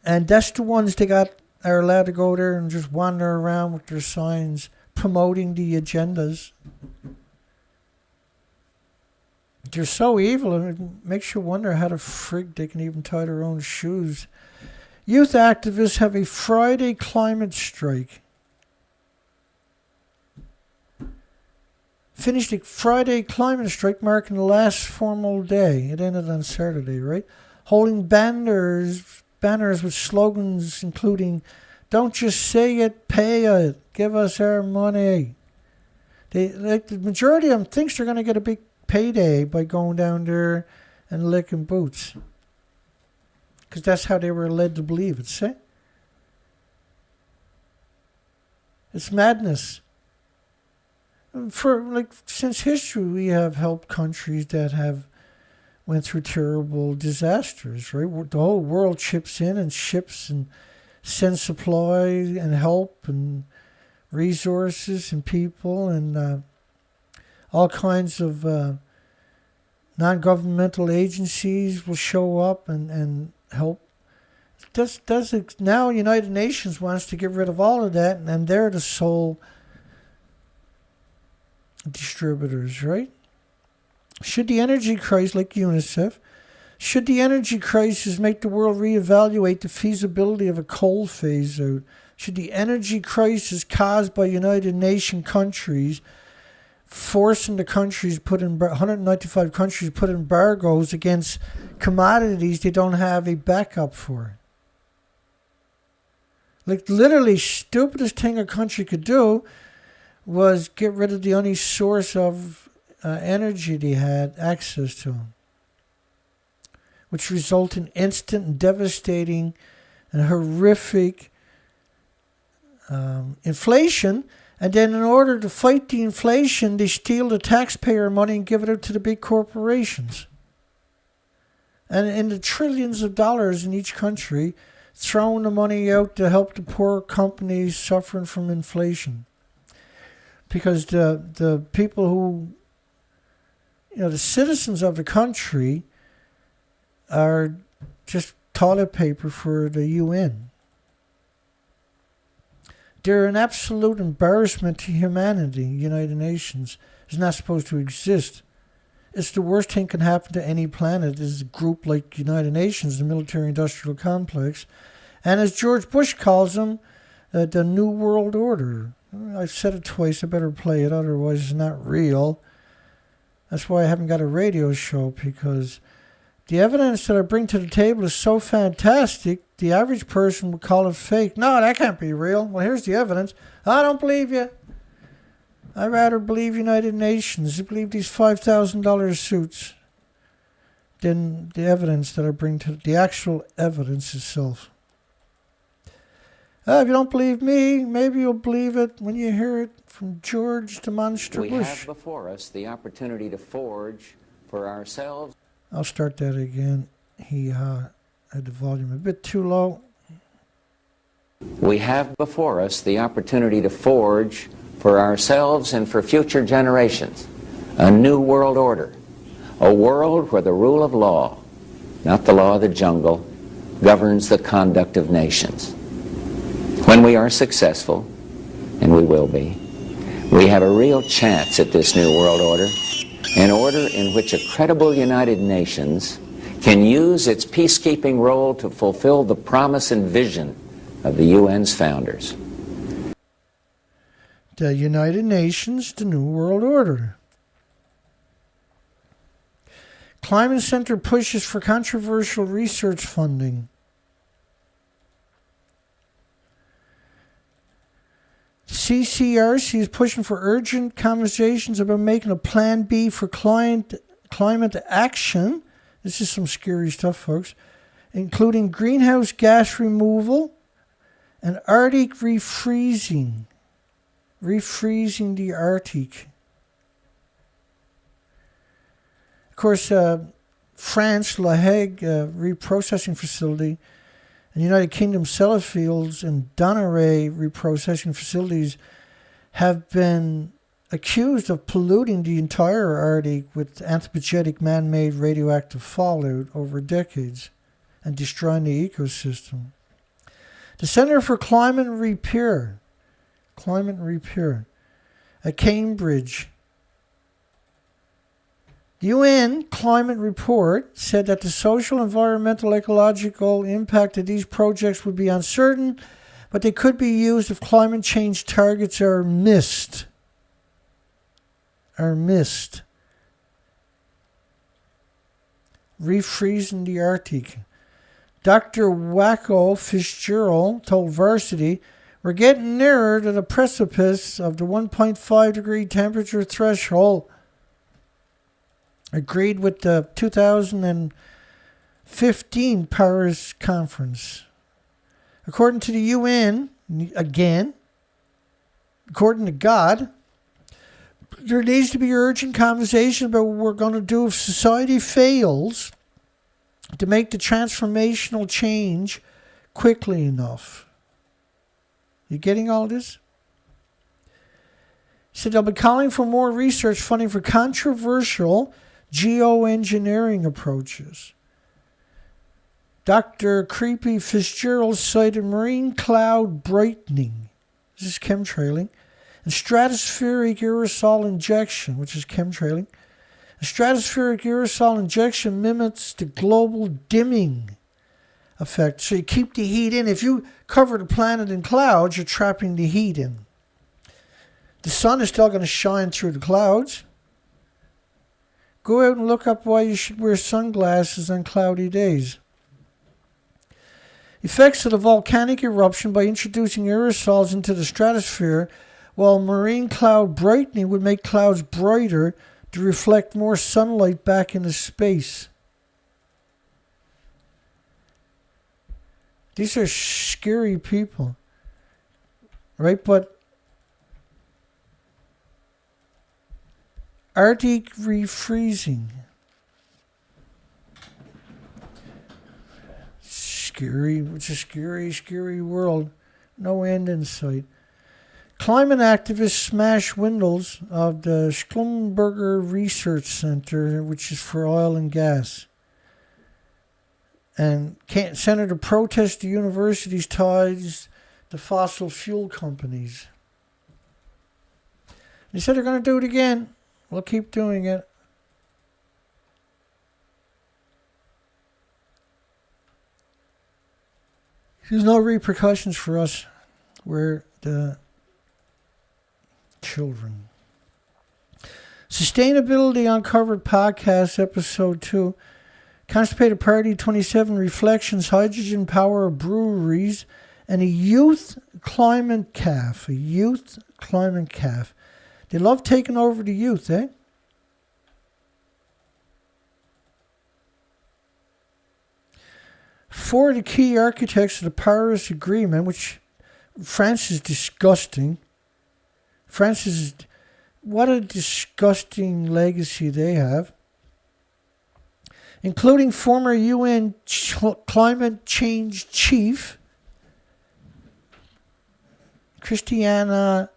And that's the ones are allowed to go there and just wander around with their signs promoting the agendas. They're so evil, and it makes you wonder how the frig they can even tie their own shoes. Youth activists have a Friday climate strike. Finished a Friday climate strike marking the last formal day. It ended on Saturday, right? Holding banners with slogans including, "Don't just say it, pay it. Give us our money." The majority of them thinks they're going to get a big payday by going down there and licking boots. Because that's how they were led to believe it, see? It's madness. Since history, we have helped countries that have went through terrible disasters, right? The whole world chips in and ships and sends supply and help and resources and people and all kinds of non-governmental agencies will show up and help. Now United Nations wants to get rid of all of that, and they're the sole distributors, right? Should the energy crisis, like UNICEF, should the energy crisis make the world reevaluate the feasibility of a coal phase out? Should the energy crisis caused by United Nations countries forcing the countries 195 countries put embargoes against commodities they don't have a backup for? Like, literally, stupidest thing a country could do was get rid of the only source of energy they had access to, which resulted in instant and devastating and horrific inflation. And then in order to fight the inflation, they steal the taxpayer money and give it out to the big corporations. And in the trillions of dollars in each country, throwing the money out to help the poor companies suffering from inflation. Because the people who, the citizens of the country are just toilet paper for the UN. They're an absolute embarrassment to humanity. United Nations is not supposed to exist. It's the worst thing can happen to any planet is a group like United Nations, the military-industrial complex. And as George Bush calls them, the New World Order. I've said it twice, I better play it, otherwise it's not real. That's why I haven't got a radio show, because the evidence that I bring to the table is so fantastic, the average person would call it fake. No, that can't be real. Well, here's the evidence. I don't believe you. I'd rather believe United Nations, believe these $5,000 suits, than the evidence that I bring to the actual evidence itself. If you don't believe me, maybe you'll believe it when you hear it from George the Monster Bush. We have before us the opportunity to forge for ourselves. I'll start that again. He had the volume a bit too low. We have before us the opportunity to forge for ourselves and for future generations a new world order, a world where the rule of law, not the law of the jungle, governs the conduct of nations. When we are successful, and we will be, we have a real chance at this new world order, an order in which a credible United Nations can use its peacekeeping role to fulfill the promise and vision of the UN's founders. The United Nations, the New World Order. Climate Center pushes for controversial research funding. CCRC is pushing for urgent conversations about making a Plan B for climate action. This is some scary stuff, folks. Including greenhouse gas removal and Arctic refreezing. Refreezing the Arctic. Of course, France, La Hague reprocessing facility, and United Kingdom Sellafields and Donaray reprocessing facilities have been accused of polluting the entire Arctic with anthropogenic man-made radioactive fallout over decades and destroying the ecosystem. The Center for Climate Repair at Cambridge. The UN climate report said that the social, environmental, ecological impact of these projects would be uncertain, but they could be used if climate change targets are missed. Refreezing the Arctic. Dr. Wacko Fitzgerald told Varsity, "We're getting nearer to the precipice of the 1.5 degree temperature threshold." Agreed with the 2015 Paris conference. According to the UN, again, according to God, there needs to be urgent conversation about what we're going to do if society fails to make the transformational change quickly enough. You getting all this? He said they'll be calling for more research funding for controversial geoengineering approaches. Dr. Creepy Fitzgerald cited marine cloud brightening, this is chemtrailing, and stratospheric aerosol injection, which is chemtrailing. A stratospheric aerosol injection mimics the global dimming effect. So you keep the heat in. If you cover the planet in clouds, you're trapping the heat in. The sun is still going to shine through the clouds. Go out and look up why you should wear sunglasses on cloudy days. Effects of the volcanic eruption by introducing aerosols into the stratosphere, while marine cloud brightening would make clouds brighter to reflect more sunlight back into space. These are scary people, right? But Arctic refreezing. Scary. It's a scary, scary world. No end in sight. Climate activists smash windows of the Schlumberger Research Center, which is for oil and gas. And Senator protests the university's ties to fossil fuel companies. They said they're going to do it again. We'll keep doing it. There's no repercussions for us. We're the children. Sustainability Uncovered Podcast, Episode 2. Constipated Party 27 Reflections, Hydrogen Power Breweries, and a youth climate calf. A youth climate calf. They love taking over the youth, eh? Four of the key architects of the Paris Agreement, which France is disgusting. France is, what a disgusting legacy they have. Including former UN climate change chief, Christiana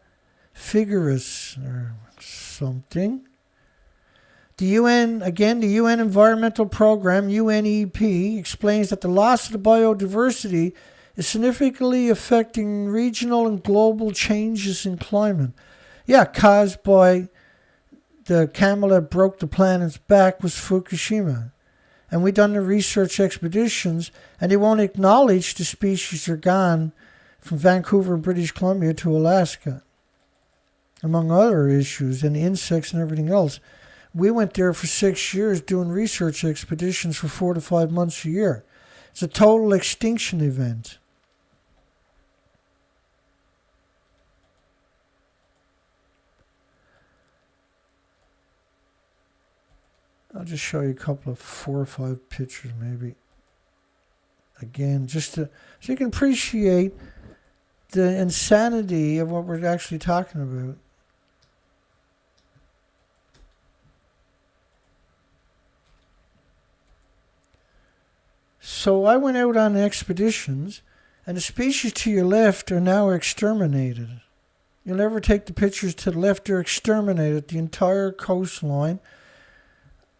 Figueres or something. The UN Environmental Program, UNEP, explains that the loss of the biodiversity is significantly affecting regional and global changes in climate. Yeah, caused by the camel that broke the planet's back was Fukushima. And we done the research expeditions, and they won't acknowledge the species are gone from Vancouver, British Columbia to Alaska, among other issues, and insects and everything else. We went there for 6 years doing research expeditions for 4 to 5 months a year. It's a total extinction event. I'll just show you a couple of 4 or 5 pictures maybe. Again, just so you can appreciate the insanity of what we're actually talking about. So I went out on expeditions, and the species to your left are now exterminated. You'll never take the pictures to the left, they're exterminated. The entire coastline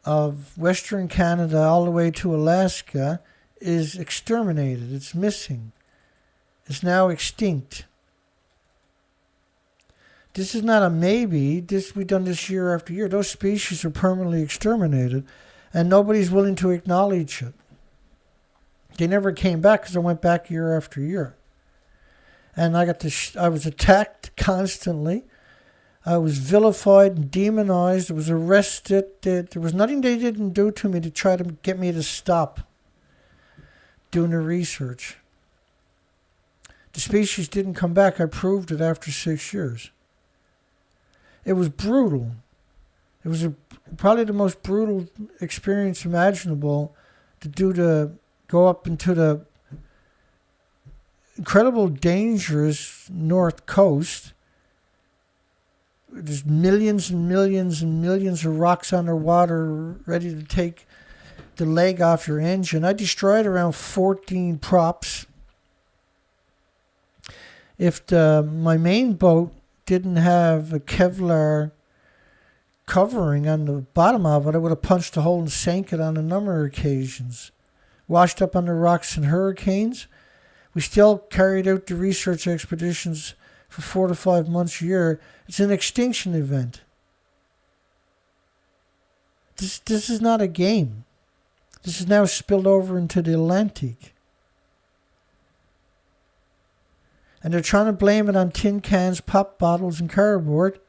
of Western Canada all the way to Alaska is exterminated. It's missing. is now extinct. This is not a maybe. We've done this year after year. Those species are permanently exterminated, and nobody's willing to acknowledge it. They never came back because I went back year after year. And I was attacked constantly. I was vilified and demonized. I was arrested. There was nothing they didn't do to me to try to get me to stop doing the research. The species didn't come back. I proved it after 6 years. It was brutal. It was probably the most brutal experience imaginable to go up into the incredible dangerous north coast. There's millions and millions and millions of rocks underwater ready to take the leg off your engine. I destroyed around 14 props. If my main boat didn't have a Kevlar covering on the bottom of it, I would have punched a hole and sank it on a number of occasions. Washed up on the rocks in hurricanes. We still carried out the research expeditions for 4 to 5 months a year. It's an extinction event. This is not a game. This is now spilled over into the Atlantic. And they're trying to blame it on tin cans, pop bottles, and cardboard.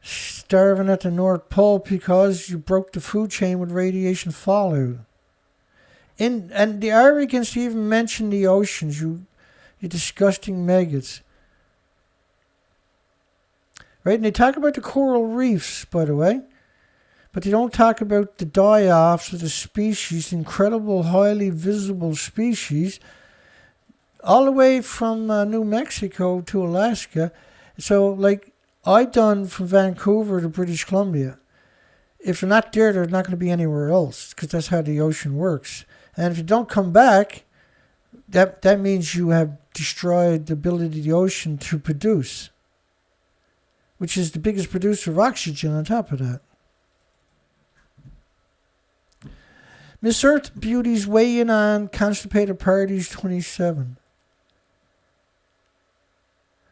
Starving at the North Pole because you broke the food chain with radiation fallout. And the arrogance to even mention the oceans, you disgusting maggots. Right? And they talk about the coral reefs, by the way. But they don't talk about the die-offs of the species, incredible, highly visible species, all the way from New Mexico to Alaska. So, like, I done from Vancouver to British Columbia. If they're not there, they're not going to be anywhere else, because that's how the ocean works. And if you don't come back, that means you have destroyed the ability of the ocean to produce, which is the biggest producer of oxygen on top of that. Miss Earth Beauties weigh in on Constipated Parties 27.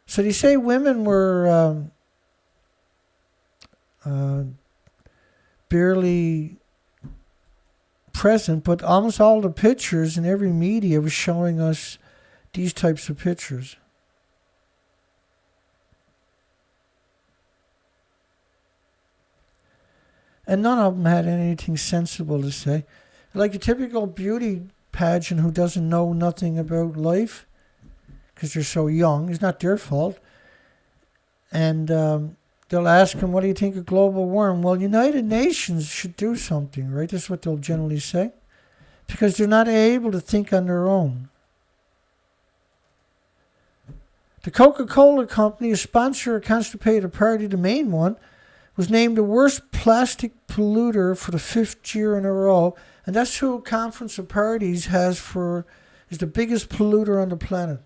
So they say women were barely present, but almost all the pictures in every media was showing us these types of pictures. And none of them had anything sensible to say. Like a typical beauty pageant who doesn't know nothing about life because they're so young. It's not their fault. And they'll ask them, what do you think of global warming? Well, United Nations should do something, right? That's what they'll generally say. Because they're not able to think on their own. The Coca-Cola Company, a sponsor of Constipated Party, the main one, was named the worst plastic polluter for the 5th year in a row. And that's who Conference of Parties is the biggest polluter on the planet.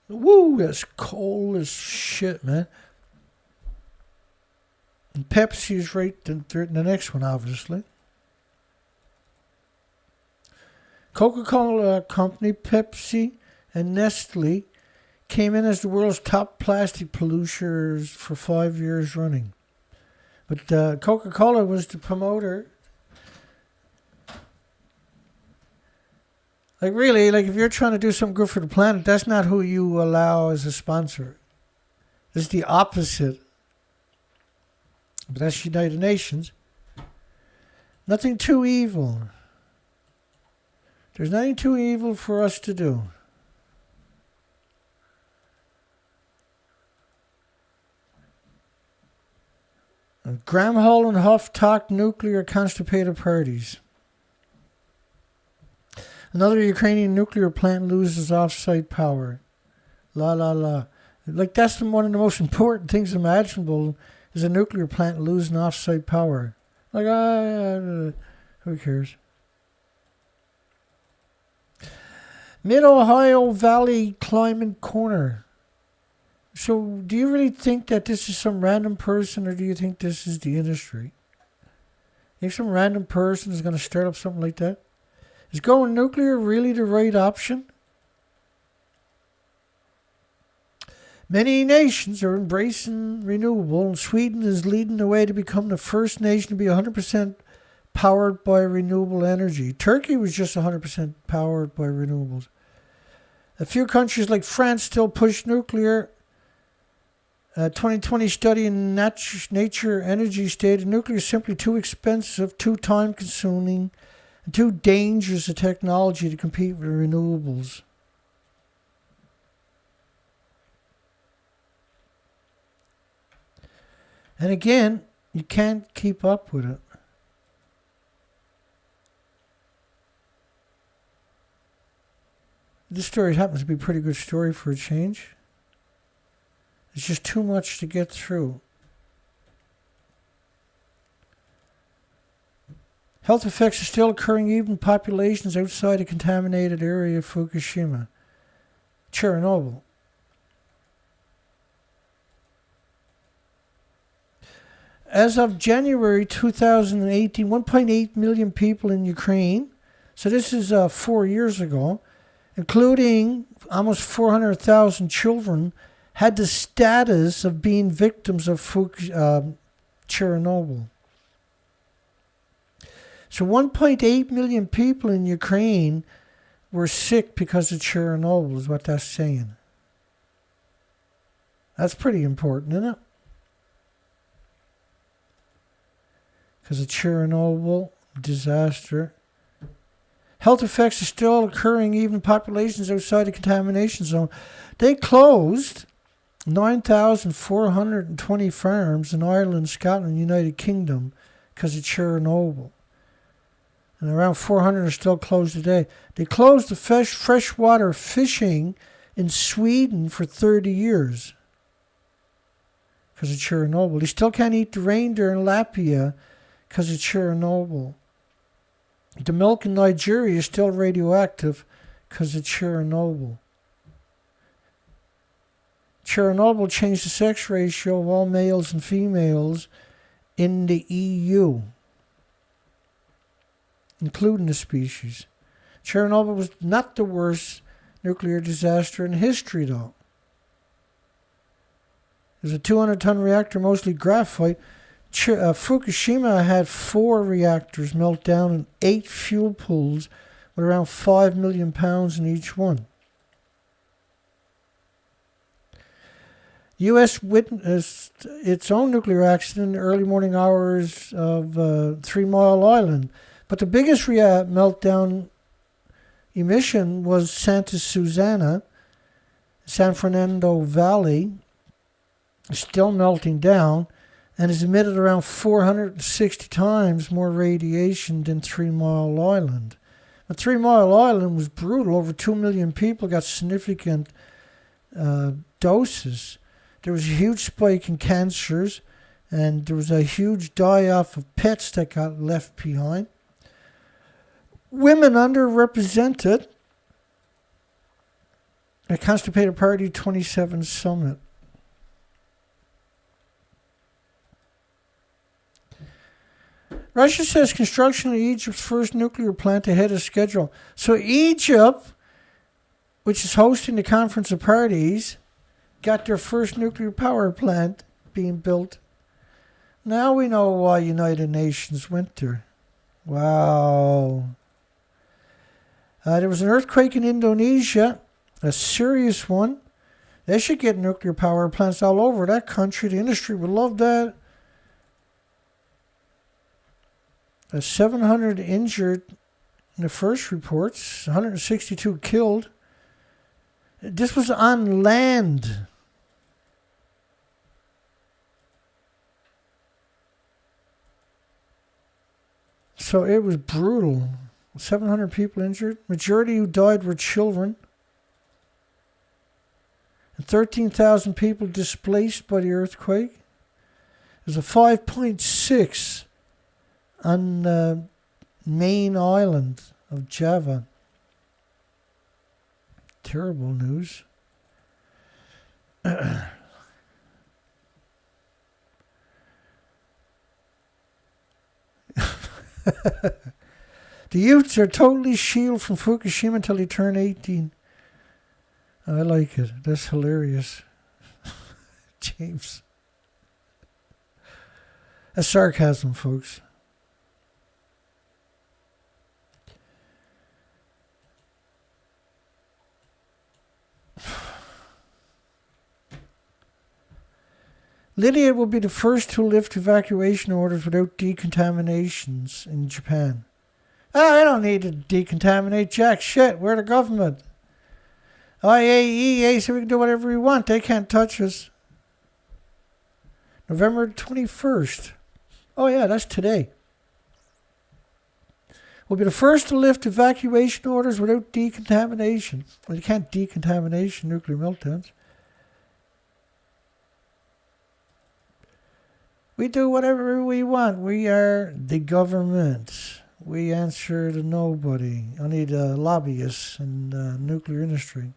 Woo, that's cold as shit, man. And Pepsi is right the next one, obviously. Coca-Cola Company, Pepsi, and Nestle came in as the world's top plastic polluters for 5 years running. But Coca-Cola was the promoter. Like, really, like, if you're trying to do something good for the planet, that's not who you allow as a sponsor. It's the opposite. But that's United Nations. Nothing too evil. There's nothing too evil for us to do. And Graham Hall and Huff talk nuclear Constipated Parties. Another Ukrainian nuclear plant loses off-site power. La la la. Like, that's one of the most important things imaginable, is a nuclear plant losing off-site power. Like, who cares? Mid-Ohio Valley Climbing Corner. So do you really think that this is some random person, or do you think this is the industry? If some random person is going to start up something like that? Is going nuclear really the right option? Many nations are embracing renewable, and Sweden is leading the way to become the first nation to be 100% powered by renewable energy. Turkey was just 100% powered by renewables. A few countries like France still push nuclear. A 2020 study in Nature Energy stated nuclear is simply too expensive, too time-consuming, and too dangerous a technology to compete with renewables. And again, you can't keep up with it. This story happens to be a pretty good story for a change. It's just too much to get through. Health effects are still occurring even in populations outside a contaminated area of Fukushima. Chernobyl. As of January 2018, 1.8 million people in Ukraine, so this is 4 years ago, including almost 400,000 children, had the status of being victims of Chernobyl. So 1.8 million people in Ukraine were sick because of Chernobyl, is what that's saying. That's pretty important, isn't it? Because of Chernobyl disaster. Health effects are still occurring even in populations outside the contamination zone. They closed 9,420 farms in Ireland, Scotland, United Kingdom because of Chernobyl. And around 400 are still closed today. They closed the freshwater fishing in Sweden for 30 years because of Chernobyl. They still can't eat the reindeer in Latvia because of Chernobyl. The milk in Nigeria is still radioactive because of Chernobyl. Chernobyl changed the sex ratio of all males and females in the EU, including the species. Chernobyl was not the worst nuclear disaster in history, though. It was a 200-ton reactor, mostly graphite. Fukushima had 4 reactors melt down and 8 fuel pools with around 5 million pounds in each one. The U.S. witnessed its own nuclear accident in the early morning hours of 3 Mile Island. But the biggest meltdown emission was Santa Susana, San Fernando Valley, still melting down, and has emitted around 460 times more radiation than 3 Mile Island. But 3 Mile Island was brutal. Over 2 million people got significant doses. There was a huge spike in cancers, and there was a huge die-off of pets that got left behind. Women underrepresented at Constipated Party 27 Summit. Russia says construction of Egypt's first nuclear plant ahead of schedule. So Egypt, which is hosting the Conference of Parties, got their first nuclear power plant being built. Now we know why United Nations went there. Wow. There was an earthquake in Indonesia, a serious one. They should get nuclear power plants all over that country. The industry would love that. 700 injured in the first reports, 162 killed. This was on land. So it was brutal. 700 people injured. Majority who died were children. And 13,000 people displaced by the earthquake. There's a 5.6 on the main island of Java. Terrible news. The youths are totally shielded from Fukushima until they turn 18. I like it. That's hilarious. James. That's sarcasm, folks. Lydia will be the first to lift evacuation orders without decontaminations in Japan. I don't need to decontaminate jack shit. We're the government. IAEA said we can do whatever we want. They can't touch us. November 21st. Oh yeah, that's today. We'll be the first to lift evacuation orders without decontamination. Well, you can't decontamination nuclear meltdowns. We do whatever we want. We are the government. We answer to nobody. Only the lobbyists and the nuclear industry.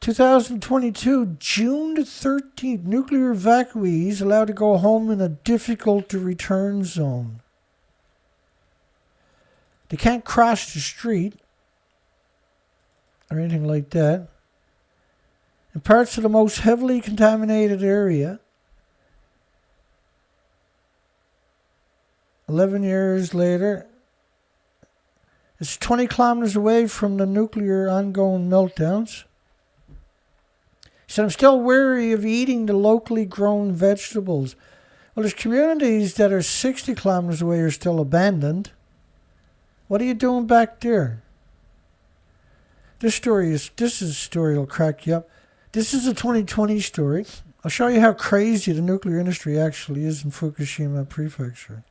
2022, June the 13th, nuclear evacuees allowed to go home in a difficult-to-return zone. They can't cross the street or anything like that. In parts of the most heavily contaminated area, 11 years later, it's 20 kilometers away from the nuclear ongoing meltdowns. He said, I'm still wary of eating the locally grown vegetables. Well, there's communities that are 60 kilometers away are still abandoned. What are you doing back there? This is a story that'll crack you up. This is a 2020 story. I'll show you how crazy the nuclear industry actually is in Fukushima Prefecture.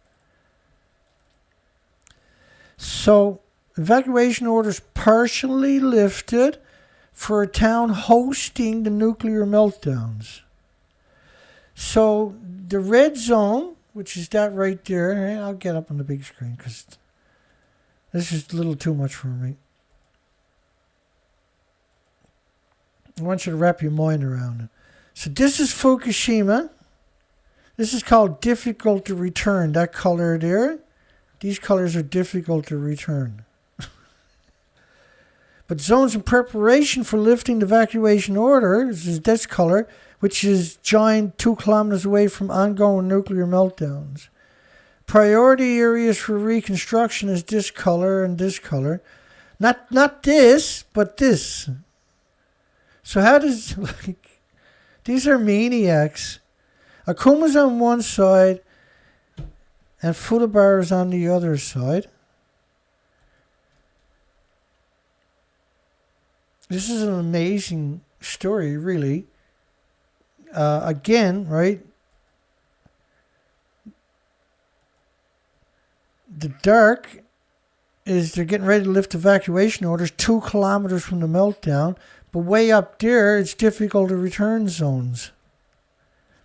So, evacuation orders partially lifted for a town hosting the nuclear meltdowns. So, the red zone, which is that right there, I'll get up on the big screen because this is a little too much for me. I want you to wrap your mind around it. So, this is Fukushima. This is called difficult to return. That color there. These colors are difficult to return. But zones in preparation for lifting the evacuation order is this color, which is joined 2 kilometers away from ongoing nuclear meltdowns. Priority areas for reconstruction is this color and this color. Not this, but this. So how does, these are maniacs. Akuma's on one side and Fudabar is on the other side. This is an amazing story, really. Again, right? The dark is they're getting ready to lift evacuation orders 2 kilometers from the meltdown. But way up there, it's difficult to return zones.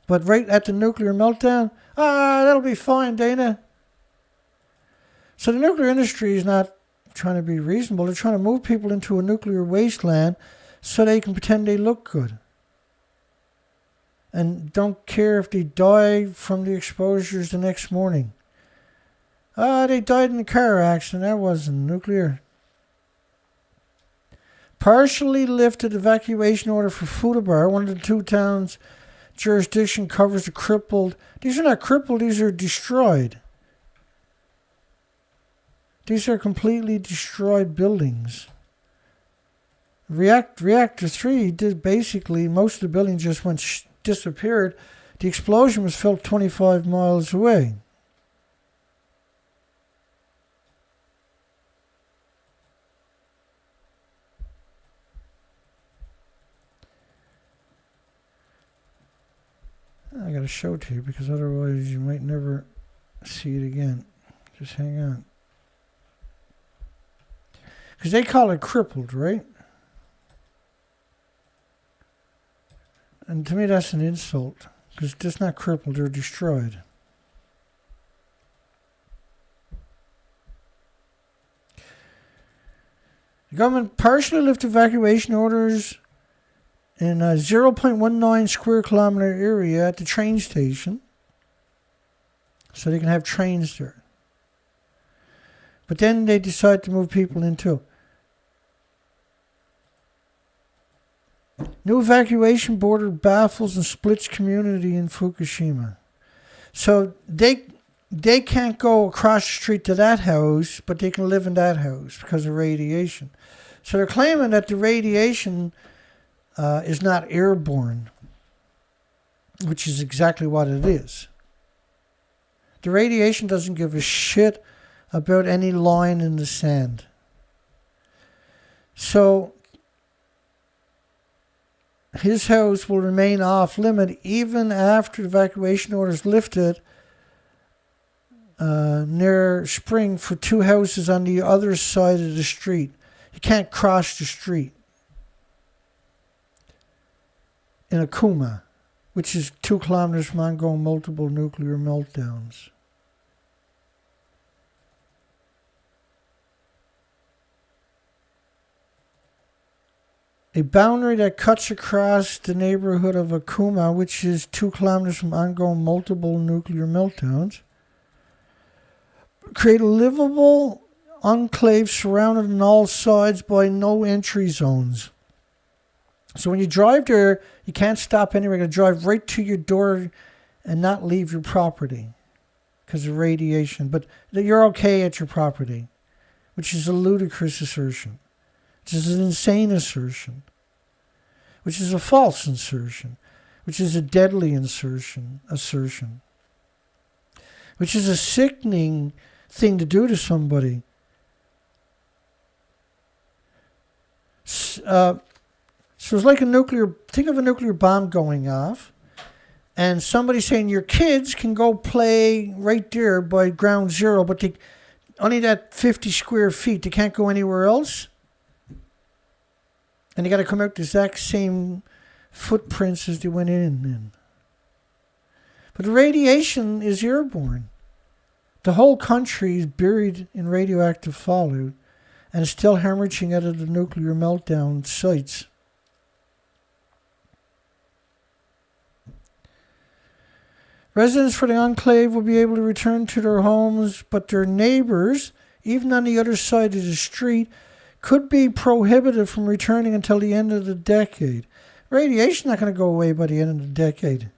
But right at the nuclear meltdown, that'll be fine, Dana. So the nuclear industry is not trying to be reasonable. They're trying to move people into a nuclear wasteland so they can pretend they look good. And don't care if they die from the exposures the next morning. They died in a car accident. That wasn't nuclear. Partially lifted evacuation order for Fudabar, one of the 2 towns' jurisdiction covers the crippled. These are not crippled, these are destroyed. These are completely destroyed buildings. Reactor 3 did basically, most of the buildings just disappeared. The explosion was felt 25 miles away. I gotta show it to you because otherwise you might never see it again. Just hang on. Because they call it crippled, right? And to me that's an insult. Because it's not crippled, they're destroyed. The government partially lifted evacuation orders in a 0.19 square kilometer area at the train station so they can have trains there. But then they decide to move people in too. New evacuation border baffles and splits community in Fukushima. So they can't go across the street to that house, but they can live in that house because of radiation. So they're claiming that the radiation is not airborne, which is exactly what it is. The radiation doesn't give a shit about any line in the sand. So his house will remain off limit even after the evacuation order is lifted near Spring for 2 houses on the other side of the street. You can't cross the street in Akuma, which is 2 kilometers from ongoing multiple nuclear meltdowns. A boundary that cuts across the neighborhood of Akuma, which is 2 kilometers from ongoing multiple nuclear meltdowns, create a livable enclave surrounded on all sides by no entry zones. So when you drive there, you can't stop anywhere. You're going to drive right to your door and not leave your property because of radiation. But you're okay at your property, which is a ludicrous assertion. Which is an insane assertion, which is a false assertion, which is a deadly assertion, which is a sickening thing to do to somebody. So it's like think of a nuclear bomb going off, and somebody saying your kids can go play right there by ground zero, but they only that 50 square feet, they can't go anywhere else. And they got to come out the exact same footprints as they went in. But the radiation is airborne. The whole country is buried in radioactive fallout and is still hemorrhaging out of the nuclear meltdown sites. Residents for the enclave will be able to return to their homes, but their neighbors, even on the other side of the street, could be prohibited from returning until the end of the decade. Radiation's not going to go away by the end of the decade.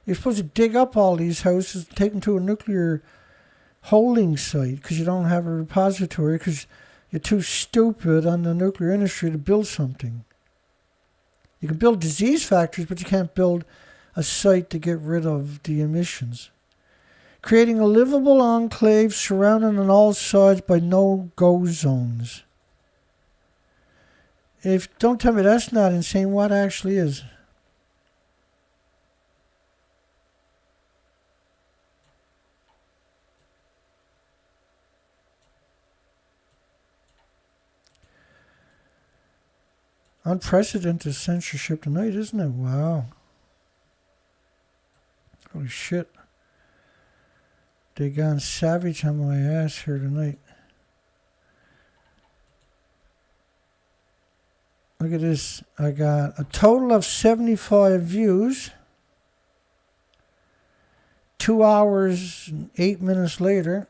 You're supposed to dig up all these houses and take them to a nuclear holding site because you don't have a repository because you're too stupid on the nuclear industry to build something. You can build disease factories, but you can't build a site to get rid of the emissions. Creating a livable enclave surrounded on all sides by no-go zones. Don't tell me that's not insane. What actually is? Unprecedented censorship tonight, isn't it? Wow. Holy shit. They gone savage on my ass here tonight. Look at this. I got a total of 75 views. 2 hours and 8 minutes later.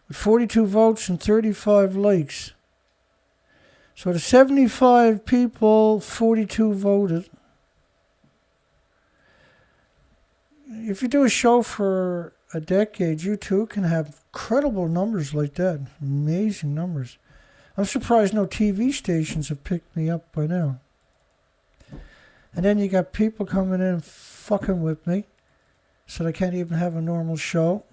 With 42 votes and 35 likes. So the 75 people, 42 voted. If you do a show for a decade, you too can have incredible numbers like that. Amazing numbers. I'm surprised no TV stations have picked me up by now. And then you got people coming in fucking with me, so they can't even have a normal show.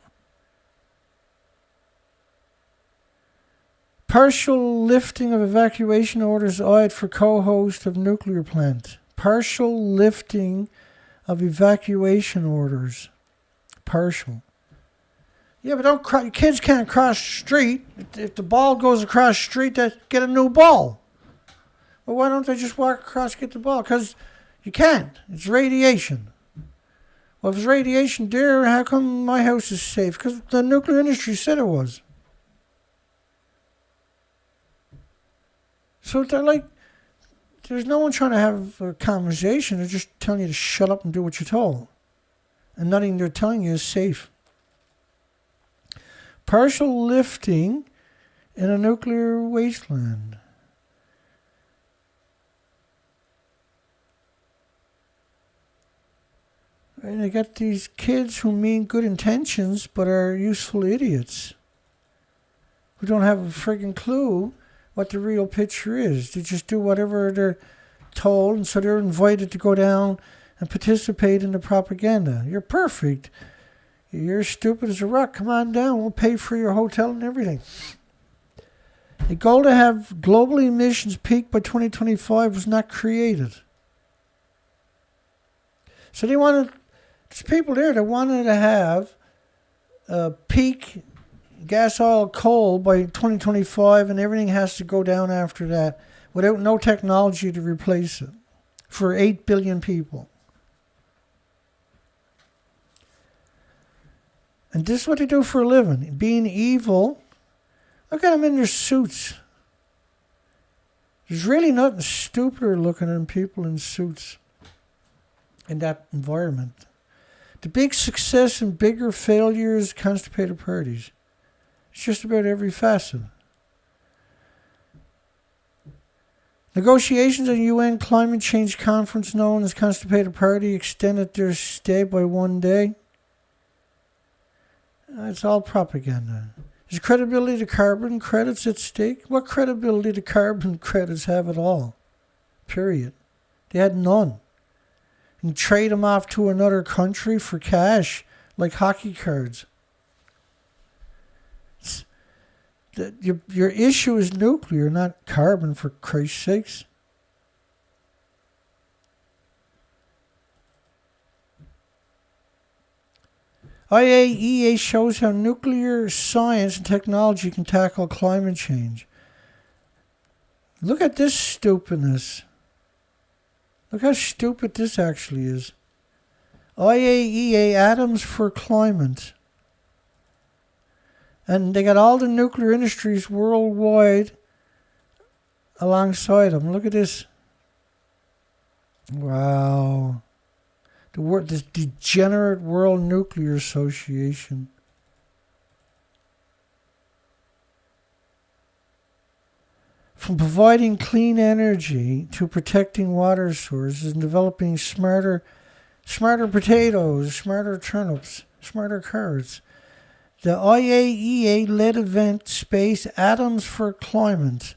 Partial lifting of evacuation orders eyed for co-host of nuclear plant. Partial lifting of evacuation orders. Partial. Yeah, but your kids can't cross the street. If the ball goes across the street, they get a new ball. Well, why don't they just walk across and get the ball? Because you can't. It's radiation. Well, if it's radiation there, how come my house is safe? Because the nuclear industry said it was. So they're like, there's no one trying to have a conversation. They're just telling you to shut up and do what you're told. And nothing they're telling you is safe. Partial lifting in a nuclear wasteland. And they got these kids who mean good intentions but are useful idiots who don't have a friggin' clue what the real picture is. They just do whatever they're told, and so they're invited to go down and participate in the propaganda. You're perfect. You're stupid as a rock. Come on down. We'll pay for your hotel and everything. The goal to have global emissions peak by 2025 was not created. So they wanted, there's people there that wanted to have peak gas, oil, coal by 2025, and everything has to go down after that without no technology to replace it for 8 billion people. And this is what they do for a living. Being evil. Look at them in their suits. There's really nothing stupider looking than people in suits in that environment. The big success and bigger failures, constipated parties. It's just about every facet. Negotiations at UN climate change conference known as Constipated Party extended their stay by 1 day. It's all propaganda. Is credibility to carbon credits at stake? What credibility do carbon credits have at all? Period. They had none. And trade them off to another country for cash, like hockey cards. Your issue is nuclear, not carbon, for Christ's sakes. IAEA shows how nuclear science and technology can tackle climate change. Look at this stupidness. Look how stupid this actually is. IAEA Atoms for Climate. And they got all the nuclear industries worldwide alongside them. Look at this. Wow. The degenerate World Nuclear Association. From providing clean energy to protecting water sources and developing smarter potatoes, smarter turnips, smarter carrots. The IAEA-led event Space Atoms for Climate.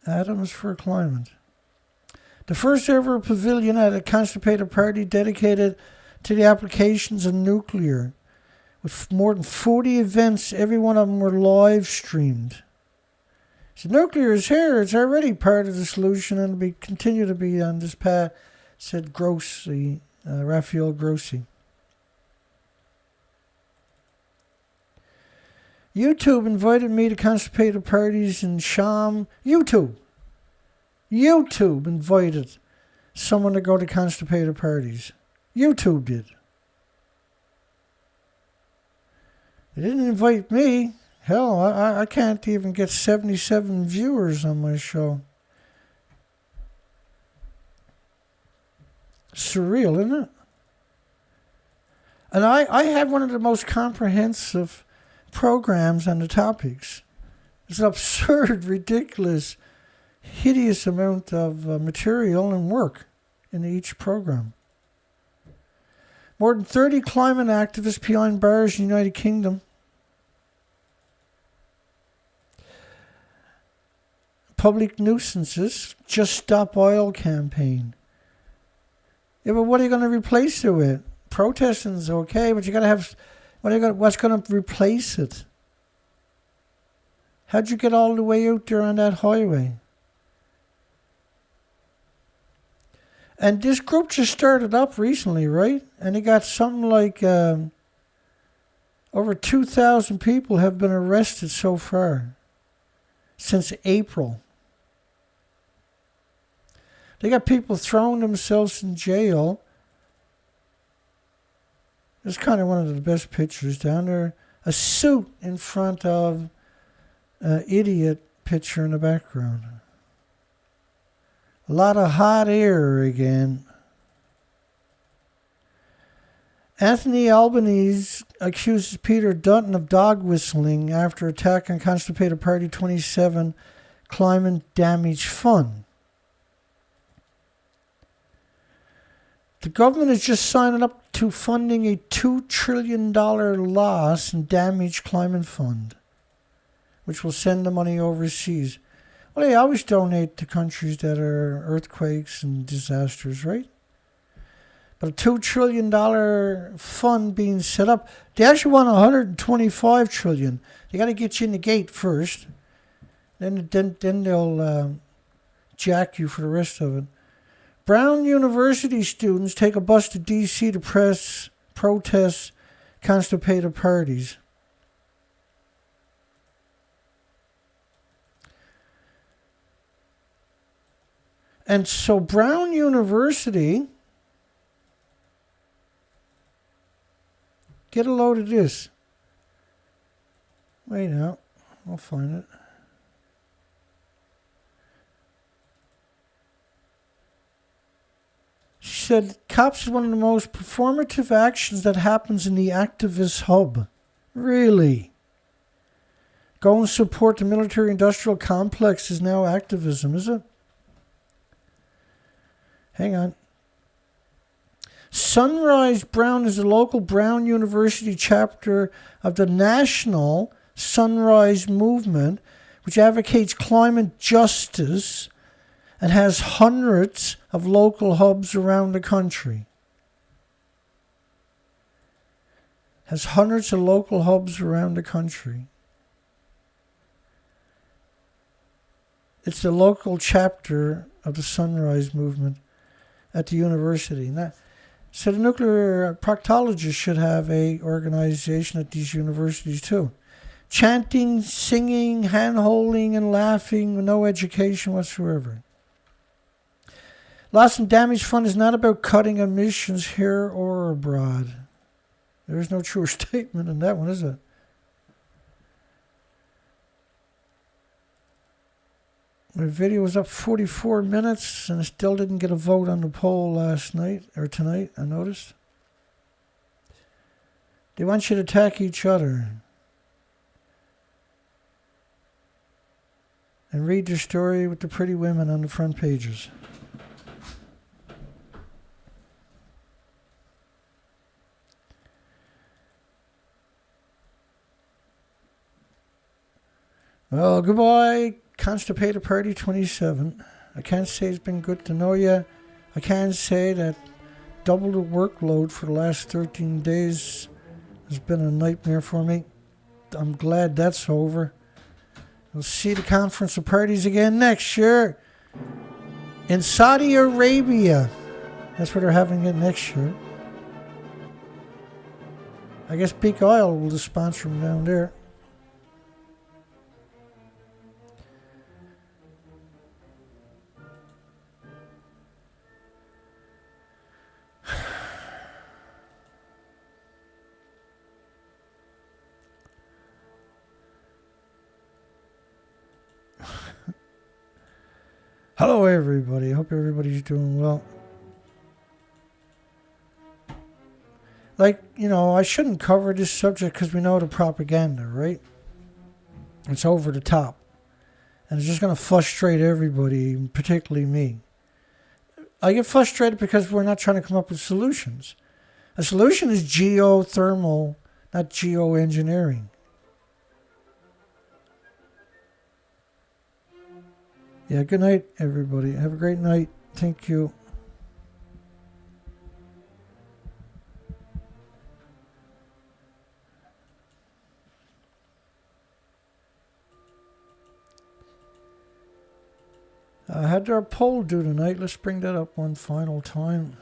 Atoms for Climate. The first ever pavilion at a Constipated Party dedicated to the applications of nuclear. With more than 40 events, every one of them were live streamed. So nuclear is here. It's already part of the solution and will continue to be on this path, said Grossi, Raphael Grossi. YouTube invited me to Constipated Parties in Sham. YouTube invited someone to go to Constipated Parties. YouTube did. They didn't invite me. Hell, I can't even get 77 viewers on my show. Surreal, isn't it? And I have one of the most comprehensive programs on the topics. It's an absurd, ridiculous, hideous amount of material and work in each program. More than 30 climate activists behind bars in the United Kingdom. Public nuisances, Just Stop Oil campaign. Yeah, but what are you going to replace it with? Protesting's okay, but you got to have... What's going to replace it? How'd you get all the way out there on that highway? And this group just started up recently, right? And they got something like over 2,000 people have been arrested so far since April. They got people throwing themselves in jail. It's kind of one of the best pictures down there. A suit in front of an idiot picture in the background. A lot of hot air again. Anthony Albanese accuses Peter Dutton of dog whistling after attack on Constipated Party 27 Climate Damage Fund. The government is just signing up to funding a $2 trillion loss in damaged climate fund, which will send the money overseas. Well, they always donate to countries that are earthquakes and disasters, right? But a $2 trillion fund being set up, they actually want $125 trillion. They got to get you in the gate first. Then they'll jack you for the rest of it. Brown University students take a bus to D.C. to protest constipated parties. And so Brown University, get a load of this. Wait now, I'll find it. She said, COPS is one of the most performative actions that happens in the activist hub. Really? Go and support the military-industrial complex is now activism, is it? Hang on. Sunrise Brown is a local Brown University chapter of the National Sunrise Movement, which advocates climate justice and has hundreds of local hubs around the country. Has hundreds of local hubs around the country. It's the local chapter of the Sunrise Movement at the university. So the nuclear proctologists should have a organization at these universities too. Chanting, singing, hand-holding, and laughing with no education whatsoever. Loss and Damage Fund is not about cutting emissions here or abroad. There is no truer statement in that one, is it? My video was up 44 minutes and it still didn't get a vote on the poll last night or tonight, I noticed. They want you to attack each other and read their story with the pretty women on the front pages. Well, goodbye, Constipated Party 27. I can't say it's been good to know you. I can say that double the workload for the last 13 days has been a nightmare for me. I'm glad that's over. We'll see the Conference of Parties again next year in Saudi Arabia. That's where they're having it next year. I guess Peak Oil will sponsor them down there. Hello, everybody. I hope everybody's doing well. I shouldn't cover this subject because we know the propaganda, right? It's over the top. And it's just going to frustrate everybody, particularly me. I get frustrated because we're not trying to come up with solutions. A solution is geothermal, not geoengineering. Yeah, good night, everybody. Have a great night. Thank you. I had our poll due tonight. Let's bring that up one final time.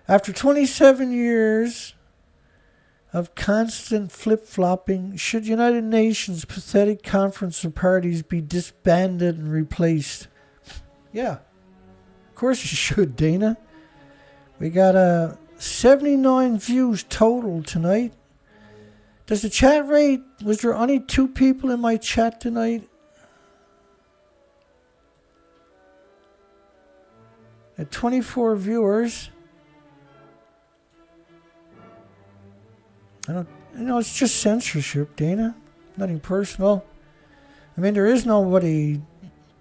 After 27 years of constant flip-flopping, should United Nations pathetic Conference of Parties be disbanded and replaced? Yeah, of course it should, Dana. We got 79 views total tonight. Does the chat rate, was there only 2 people in my chat tonight? At 24 viewers. It's just censorship, Dana. Nothing personal. I mean, there is nobody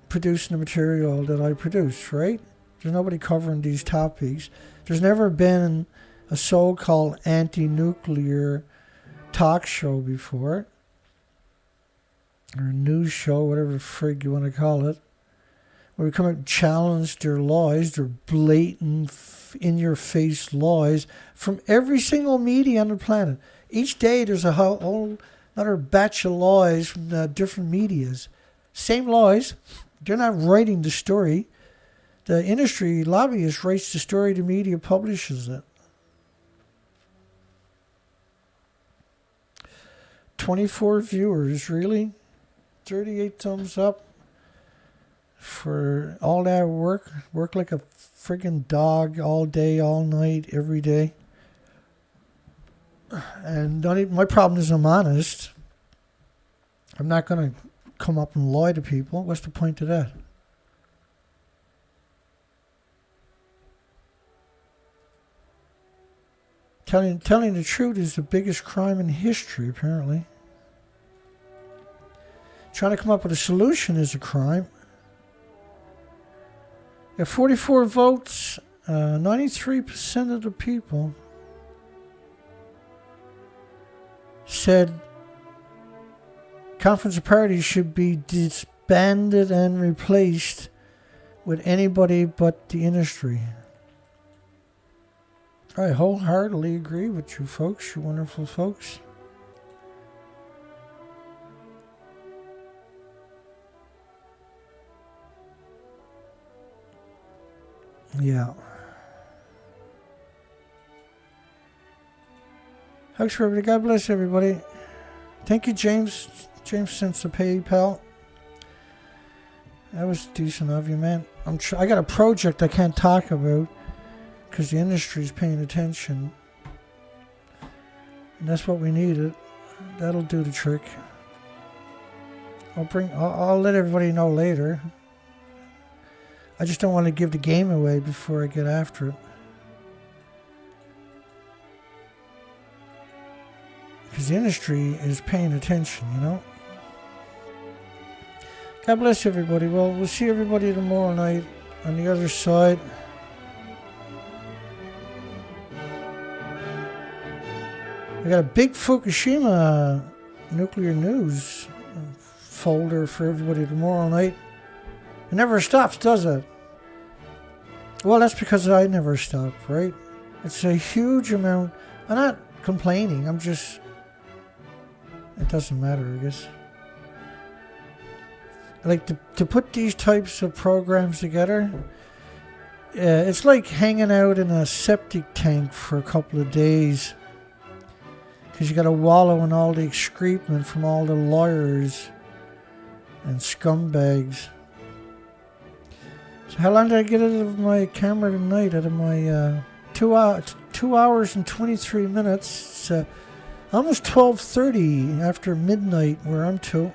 producing the material that I produce, right? There's nobody covering these topics. There's never been a so-called anti-nuclear talk show before, or a news show, whatever the frig you want to call it, where we come out and challenge their lies, their blatant, in-your-face lies from every single media on the planet. Each day there's a whole another batch of lies from the different medias. Same lies. They're not writing the story. The industry lobbyist writes the story, the media publishes it. 24 viewers, really? 38 thumbs up for all that work. Work like a friggin' dog all day, all night, every day. And my problem is I'm honest. I'm not going to come up and lie to people. What's the point of that? Telling the truth is the biggest crime in history, apparently. Trying to come up with a solution is a crime. At 44 votes, 93% of the people said Conference of Parties should be disbanded and replaced with anybody but the industry. I wholeheartedly agree with you folks, you wonderful folks. Yeah. Thanks for everybody. God bless everybody. Thank you, James. James sent the PayPal. That was decent of you, man. I got a project I can't talk about because the industry's paying attention. And that's what we needed. That'll do the trick. I'll let everybody know later. I just don't want to give the game away before I get after it. Because the industry is paying attention, you know. God bless everybody. Well, we'll see everybody tomorrow night on the other side. I got a big Fukushima nuclear news folder for everybody tomorrow night. It never stops, does it? Well, that's because I never stop, right? It's a huge amount. I'm not complaining. I'm just... It doesn't matter, I guess. Like, to put these types of programs together, it's like hanging out in a septic tank for a couple of days. Because you got to wallow in all the excrement from all the lawyers and scumbags. So how long did I get out of my camera tonight? Out of my 2 hours and 23 minutes. It's almost 12:30 after midnight where I'm to.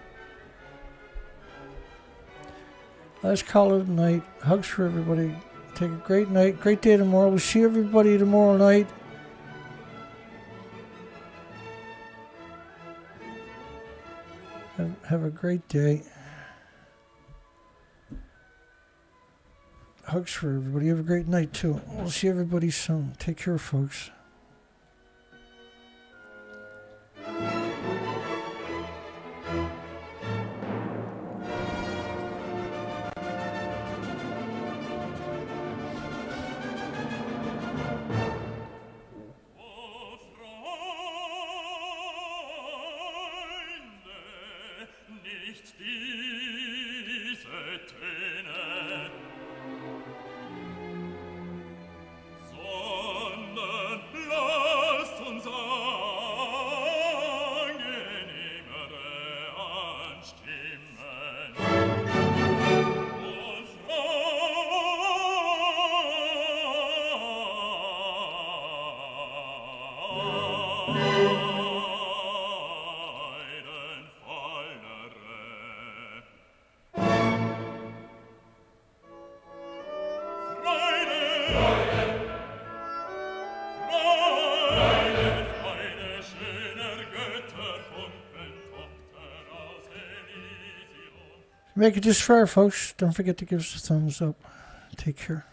Let's call it a night. Hugs for everybody. Take a great night. Great day tomorrow. We'll see everybody tomorrow night. Have a great day. Hugs for everybody. Have a great night, too. We'll see everybody soon. Take care, folks. Sondern Make it this far, folks. Don't forget to give us a thumbs up. Take care.